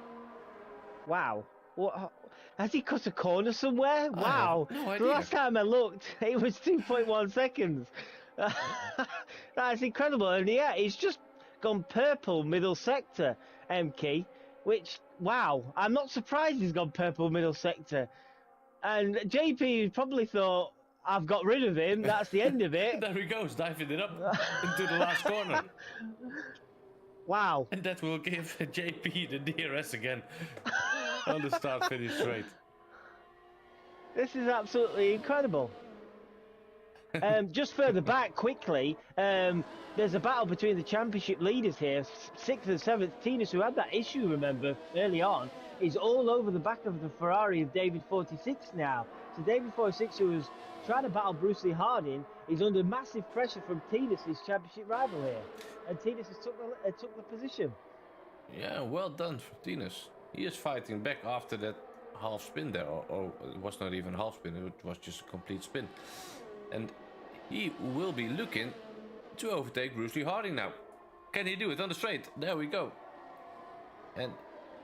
What? Has he cut a corner somewhere? Wow. No idea. The last time I looked, it was 2.1 seconds. That's incredible. And yeah, he's just gone purple middle sector, Emke, which, wow, I'm not surprised he's gone purple middle sector. And JP probably thought, I've got rid of him, that's the end of it. There he goes, diving it up into the last corner. Wow. And that will give JP the DRS again on the start-finish straight. This is absolutely incredible. Just further back quickly, there's a battle between the championship leaders here. 6th and 7th, Tinas, who had that issue, remember, early on, is all over the back of the Ferrari of David 46 now. So David 46, who was trying to battle Bruce Lee Harding, is under massive pressure from Tinas, his championship rival here. And Tinas has took the position. Yeah, well done for Tinas. He is fighting back after that half spin there, or it was not even half spin, it was just a complete spin. And he will be looking to overtake Bruce Lee Harding now. Can he do it on the straight? There we go. And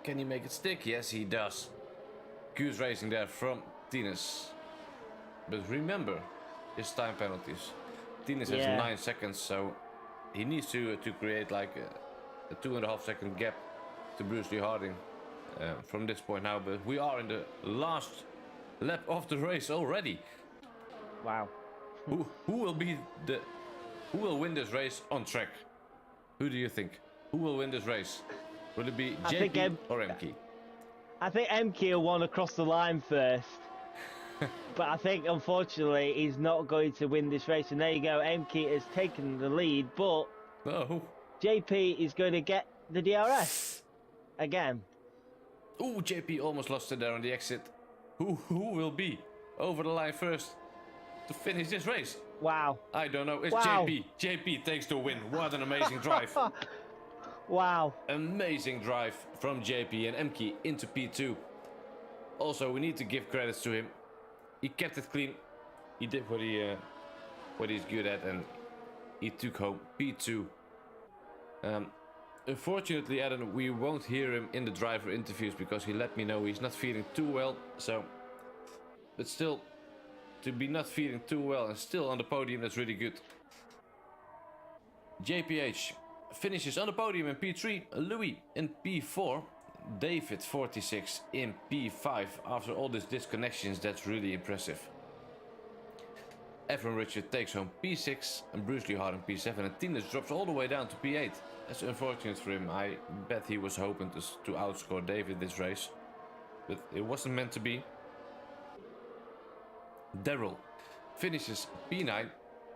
can he make it stick? Yes, he does. Goose racing there from Tinas. But remember his time penalties. Tinas has 9 seconds, so he needs to create like a 2.5 second gap to Bruce Lee Harding from this point now. But we are in the last lap of the race already. Wow. Who will win this race on track? Who do you think? Who will win this race? Will it be JP or Emke? I think Emke will want to cross the line first. But I think, unfortunately, he's not going to win this race. And there you go, Emke has taken the lead, but JP is going to get the DRS again. Oh, JP almost lost it there on the exit. Who will be over the line first to finish this race? Wow. I don't know. It's JP. JP takes the win. What an amazing drive. Wow. Amazing drive from JP and Emke into P2. Also, we need to give credits to him. He kept it clean. He did what he's good at, and he took home P2. Unfortunately, Adam, we won't hear him in the driver interviews because he let me know he's not feeling too well. So, but still, to be not feeling too well and still on the podium, that's really good. JPH finishes on the podium in P3, Louis in P4, David 46 in P5. After all these disconnections, that's really impressive. Efren Richard takes home P6 and Bruce Lee Harding P7, and Tinas drops all the way down to P8. That's unfortunate for him. I bet he was hoping to outscore David this race, but it wasn't meant to be. Daryl finishes P9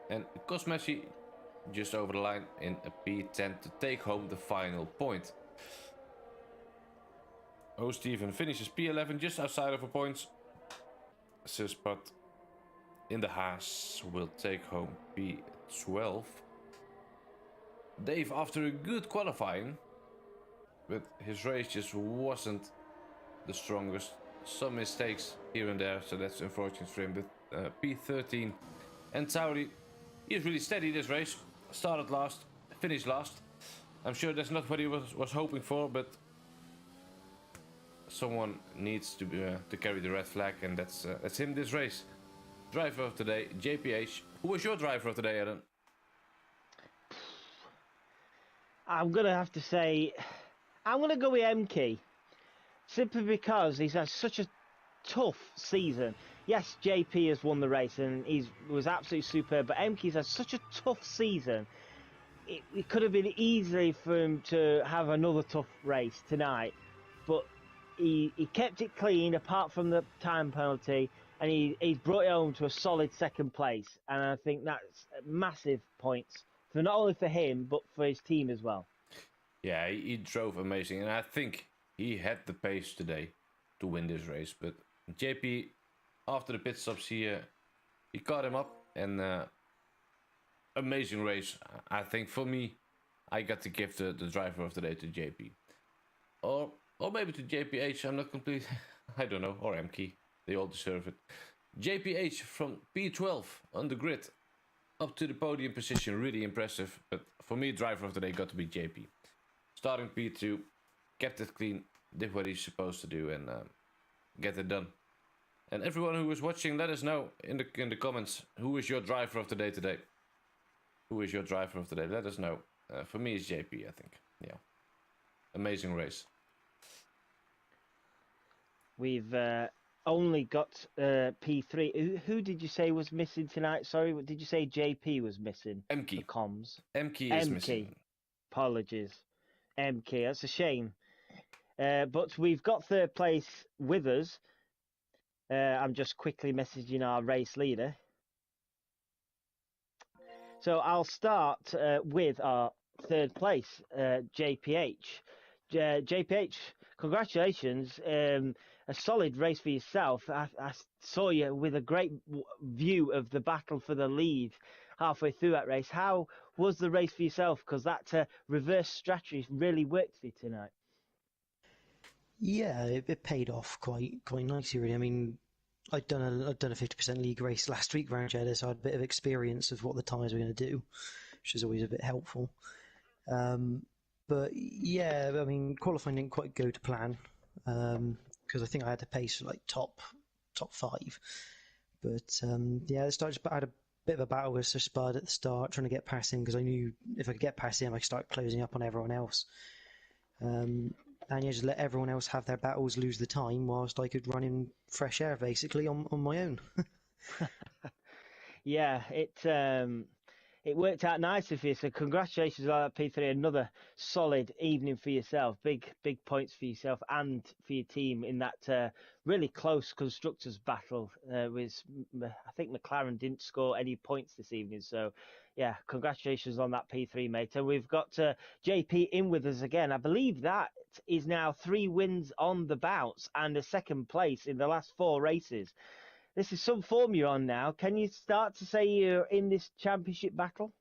and Cosmesi just over the line in a P10 to take home the final point. Steven finishes P11 just outside of a points. Suspot in the Haas will take home P12. Dave, after a good qualifying, but his race just wasn't the strongest. Some mistakes here and there, so that's unfortunate for him. But P13 and Tauri, he is really steady this race. Started last, finished last. I'm sure that's not what he was hoping for, but someone needs to carry the red flag, and that's him this race. driver of today, JPH. Who was your driver of today, Adam? I'm going to have to say, I'm going to go with MK. Simply because he's had such a tough season. Yes, JP has won the race and he was absolutely superb, but MK's had such a tough season. It could have been easy for him to have another tough race tonight, but he kept it clean apart from the time penalty, and he's brought it home to a solid second place. And I think that's massive points for not only for him but for his team as well. Yeah, he drove amazing, and I think he had the pace today to win this race. But JP, after the pit stops, he caught him up, and amazing race. I think for me, I got to give the driver of the day to JP, or maybe to JPH. I'm not complete. I don't know, or MK. They all deserve it. JPH from P12 on the grid, up to the podium position, really impressive. But for me, driver of the day got to be JP. Starting P2, kept it clean, did what he's supposed to do, and get it done. And everyone who was watching, let us know in the comments who is your driver of the day today. Who is your driver of the day? Let us know. For me, it's JP, I think. Yeah, amazing race. We've only got P3. Who did you say was missing tonight? Sorry, what did you say? JP was missing. MK. Comms. MK is missing. Apologies. MK, that's a shame. But we've got third place with us. I'm just quickly messaging our race leader. So I'll start with our third place, JPH. JPH, congratulations. A solid race for yourself. I saw you with a great view of the battle for the lead halfway through that race. How was the race for yourself? Because that reverse strategy really worked for you tonight. Yeah, it paid off quite nicely, really. I mean, I'd done a 50% league race last week round Jeddah, so I had a bit of experience of what the tyres were going to do, which is always a bit helpful. But yeah, I mean, qualifying didn't quite go to plan because I think I had to pace for like top 5. But yeah, I had a bit of a battle with Sir Spud at the start, trying to get past him because I knew if I could get past him, I could start closing up on everyone else. And yeah, just let everyone else have their battles, lose the time, whilst I could run in fresh air basically on my own. Yeah, it worked out nicely for you. So congratulations on that P3. Another solid evening for yourself. Big points for yourself and for your team in that really close constructors battle. I think McLaren didn't score any points this evening. So yeah, congratulations on that P3, mate. And we've got JP in with us again. I believe that is now 3 wins on the bounce and a second place in the last 4 races. This is some form you're on now. Can you start to say you're in this championship battle?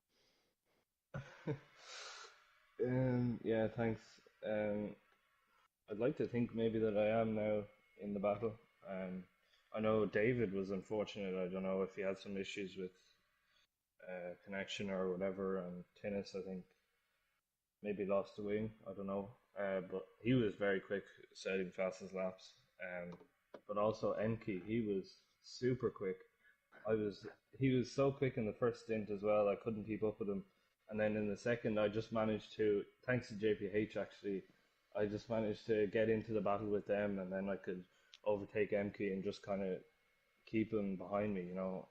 Yeah, thanks. I'd like to think maybe that I am now in the battle. I know David was unfortunate. I don't know if he had some issues with connection or whatever, and Tennis, I think, maybe lost the wing. I don't know. But he was very quick, setting fastest laps. But also Enki, he was super quick. He was so quick in the first stint as well. I couldn't keep up with him. And then in the second, I just managed to, thanks to JPH actually, I just managed to get into the battle with them, and then I could overtake MK and just kind of keep him behind me, you know.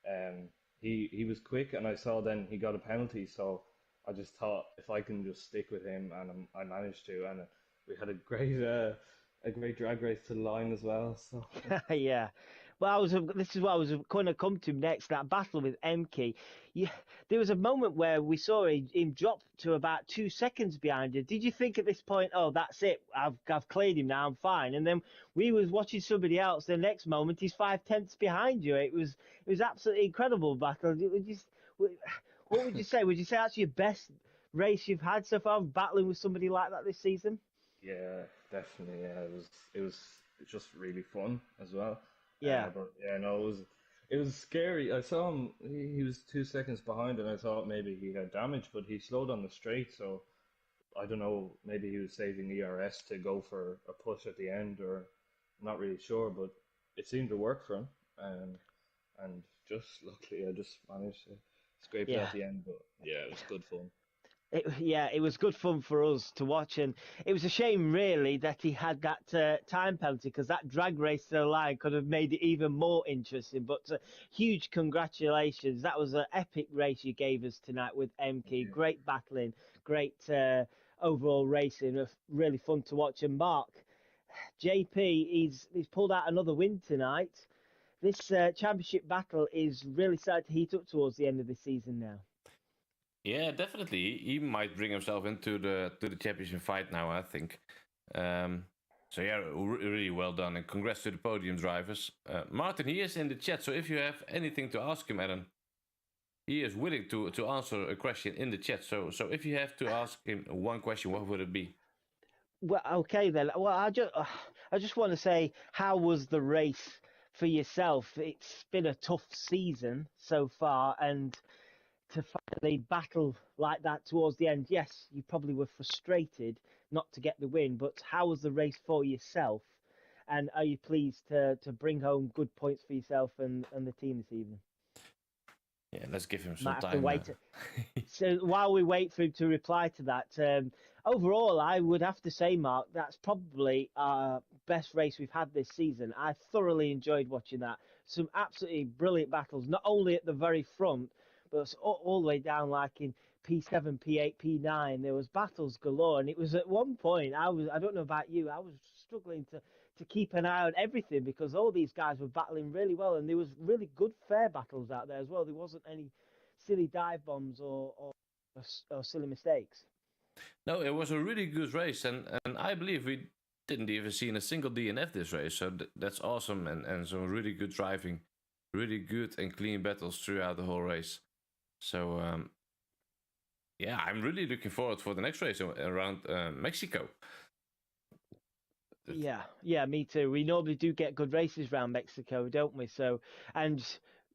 And he was quick, and I saw then he got a penalty, so I just thought if I can just stick with him, and I managed to, and we had a great drag race to the line as well. So yeah. Well, this is what I was going to come to next. That battle with MK. Yeah, there was a moment where we saw him drop to about 2 seconds behind you. Did you think at this point, oh, that's it, I've cleared him now, I'm fine? And then we was watching somebody else. The next moment, he's 5/10 behind you. It was absolutely incredible battle. What would you say? Would you say that's your best race you've had so far, battling with somebody like that this season? yeah, definitely. Yeah, it was just really fun as well. Yeah. But yeah, no, it was scary. I saw him. He was 2 seconds behind, and I thought maybe he had damage, but he slowed on the straight. So I don't know. Maybe he was saving ERS to go for a push at the end, or I'm not really sure. But it seemed to work for him. and just luckily I just managed to scrape it at the end. But yeah, it was good fun. It was good fun for us to watch, and it was a shame really that he had that time penalty, because that drag race to the line could have made it even more interesting. But huge congratulations. That was an epic race you gave us tonight with MK. Great battling, great overall racing, really fun to watch. And Mark, JP, he's pulled out another win tonight. This championship battle is really starting to heat up towards the end of the season now. Yeah, definitely. He might bring himself into the championship fight now, I think. So yeah, really well done, and congrats to the podium drivers. Martin, he is in the chat, so if you have anything to ask him, Adam, he is willing to answer a question in the chat. So if you have to ask him one question, what would it be? Well, okay then. Well, I just want to say, how was the race for yourself? It's been a tough season so far, and to finally battle like that towards the end, yes, you probably were frustrated not to get the win, but how was the race for yourself? And are you pleased to bring home good points for yourself and the team this evening? Yeah, let's give him some Might have time. to wait. So while we wait for him to reply to that, overall, I would have to say, Mark, that's probably our best race we've had this season. I thoroughly enjoyed watching that. Some absolutely brilliant battles, not only at the very front, but all the way down, like in P7, P8, P9. There was battles galore, and it was at one point, I don't know about you, I was struggling to keep an eye on everything, because all these guys were battling really well, and there was really good fair battles out there as well. There wasn't any silly dive bombs or silly mistakes. No, it was a really good race, and I believe we didn't even see a single DNF this race, so that's awesome, and some really good driving, really good and clean battles throughout the whole race. So yeah, I'm really looking forward for the next race around Mexico. Yeah, me too. We normally do get good races around Mexico, don't we? So, and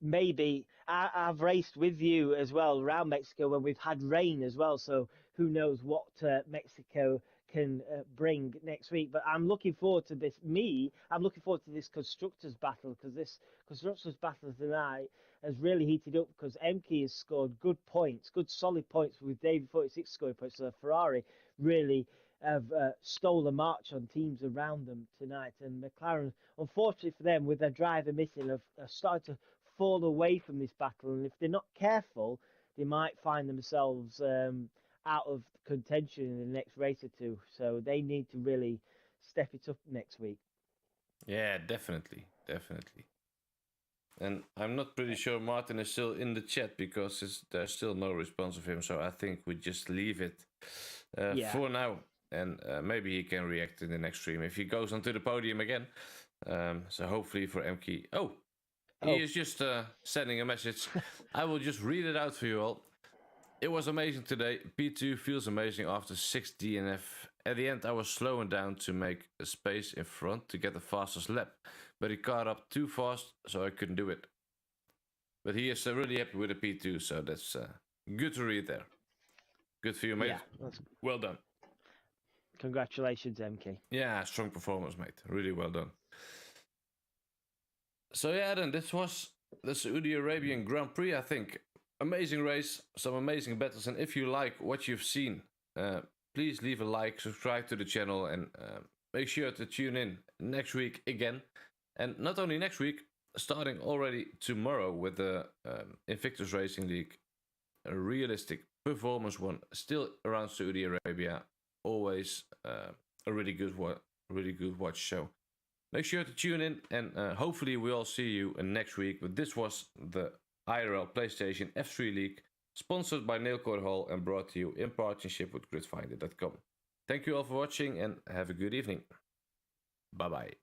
maybe I've raced with you as well around Mexico when we've had rain as well. So who knows what Mexico can bring next week. But I'm looking forward to this. I'm looking forward to this Constructors battle, because this Constructors battle tonight has really heated up, because MK has scored good points, good solid points, with David 46 scoring points. So Ferrari really have stole the march on teams around them tonight. And McLaren, unfortunately for them, with their driver missing, have started to fall away from this battle. And if they're not careful, they might find themselves out of contention in the next race or two. So they need to really step it up next week. Yeah, definitely. And I'm not pretty sure Martin is still in the chat, because there's still no response of him. So I think we just leave it for now. And maybe he can react in the next stream if he goes onto the podium again. So hopefully for MK. He is just sending a message. I will just read it out for you all. It was amazing today. P2 feels amazing after 6 DNF. At the end, I was slowing down to make a space in front to get the fastest lap, but he caught up too fast, so I couldn't do it. But he is really happy with the P2, so that's good to read there. Good for you, mate. Yeah, well done. Congratulations, MK. Yeah, strong performance, mate. Really well done. So yeah, then this was the Saudi Arabian Grand Prix, I think. Amazing race, some amazing battles, and if you like what you've seen, please leave a like, subscribe to the channel, and make sure to tune in next week again. And not only next week, starting already tomorrow with the Invictus Racing League, a realistic performance one, still around Saudi Arabia. Always a really good watch. So make sure to tune in, and hopefully we all see you next week. But this was the IRL PlayStation F3 League, sponsored by Nailcore Hall and brought to you in partnership with gridfinder.com. Thank you all for watching, and have a good evening. Bye bye.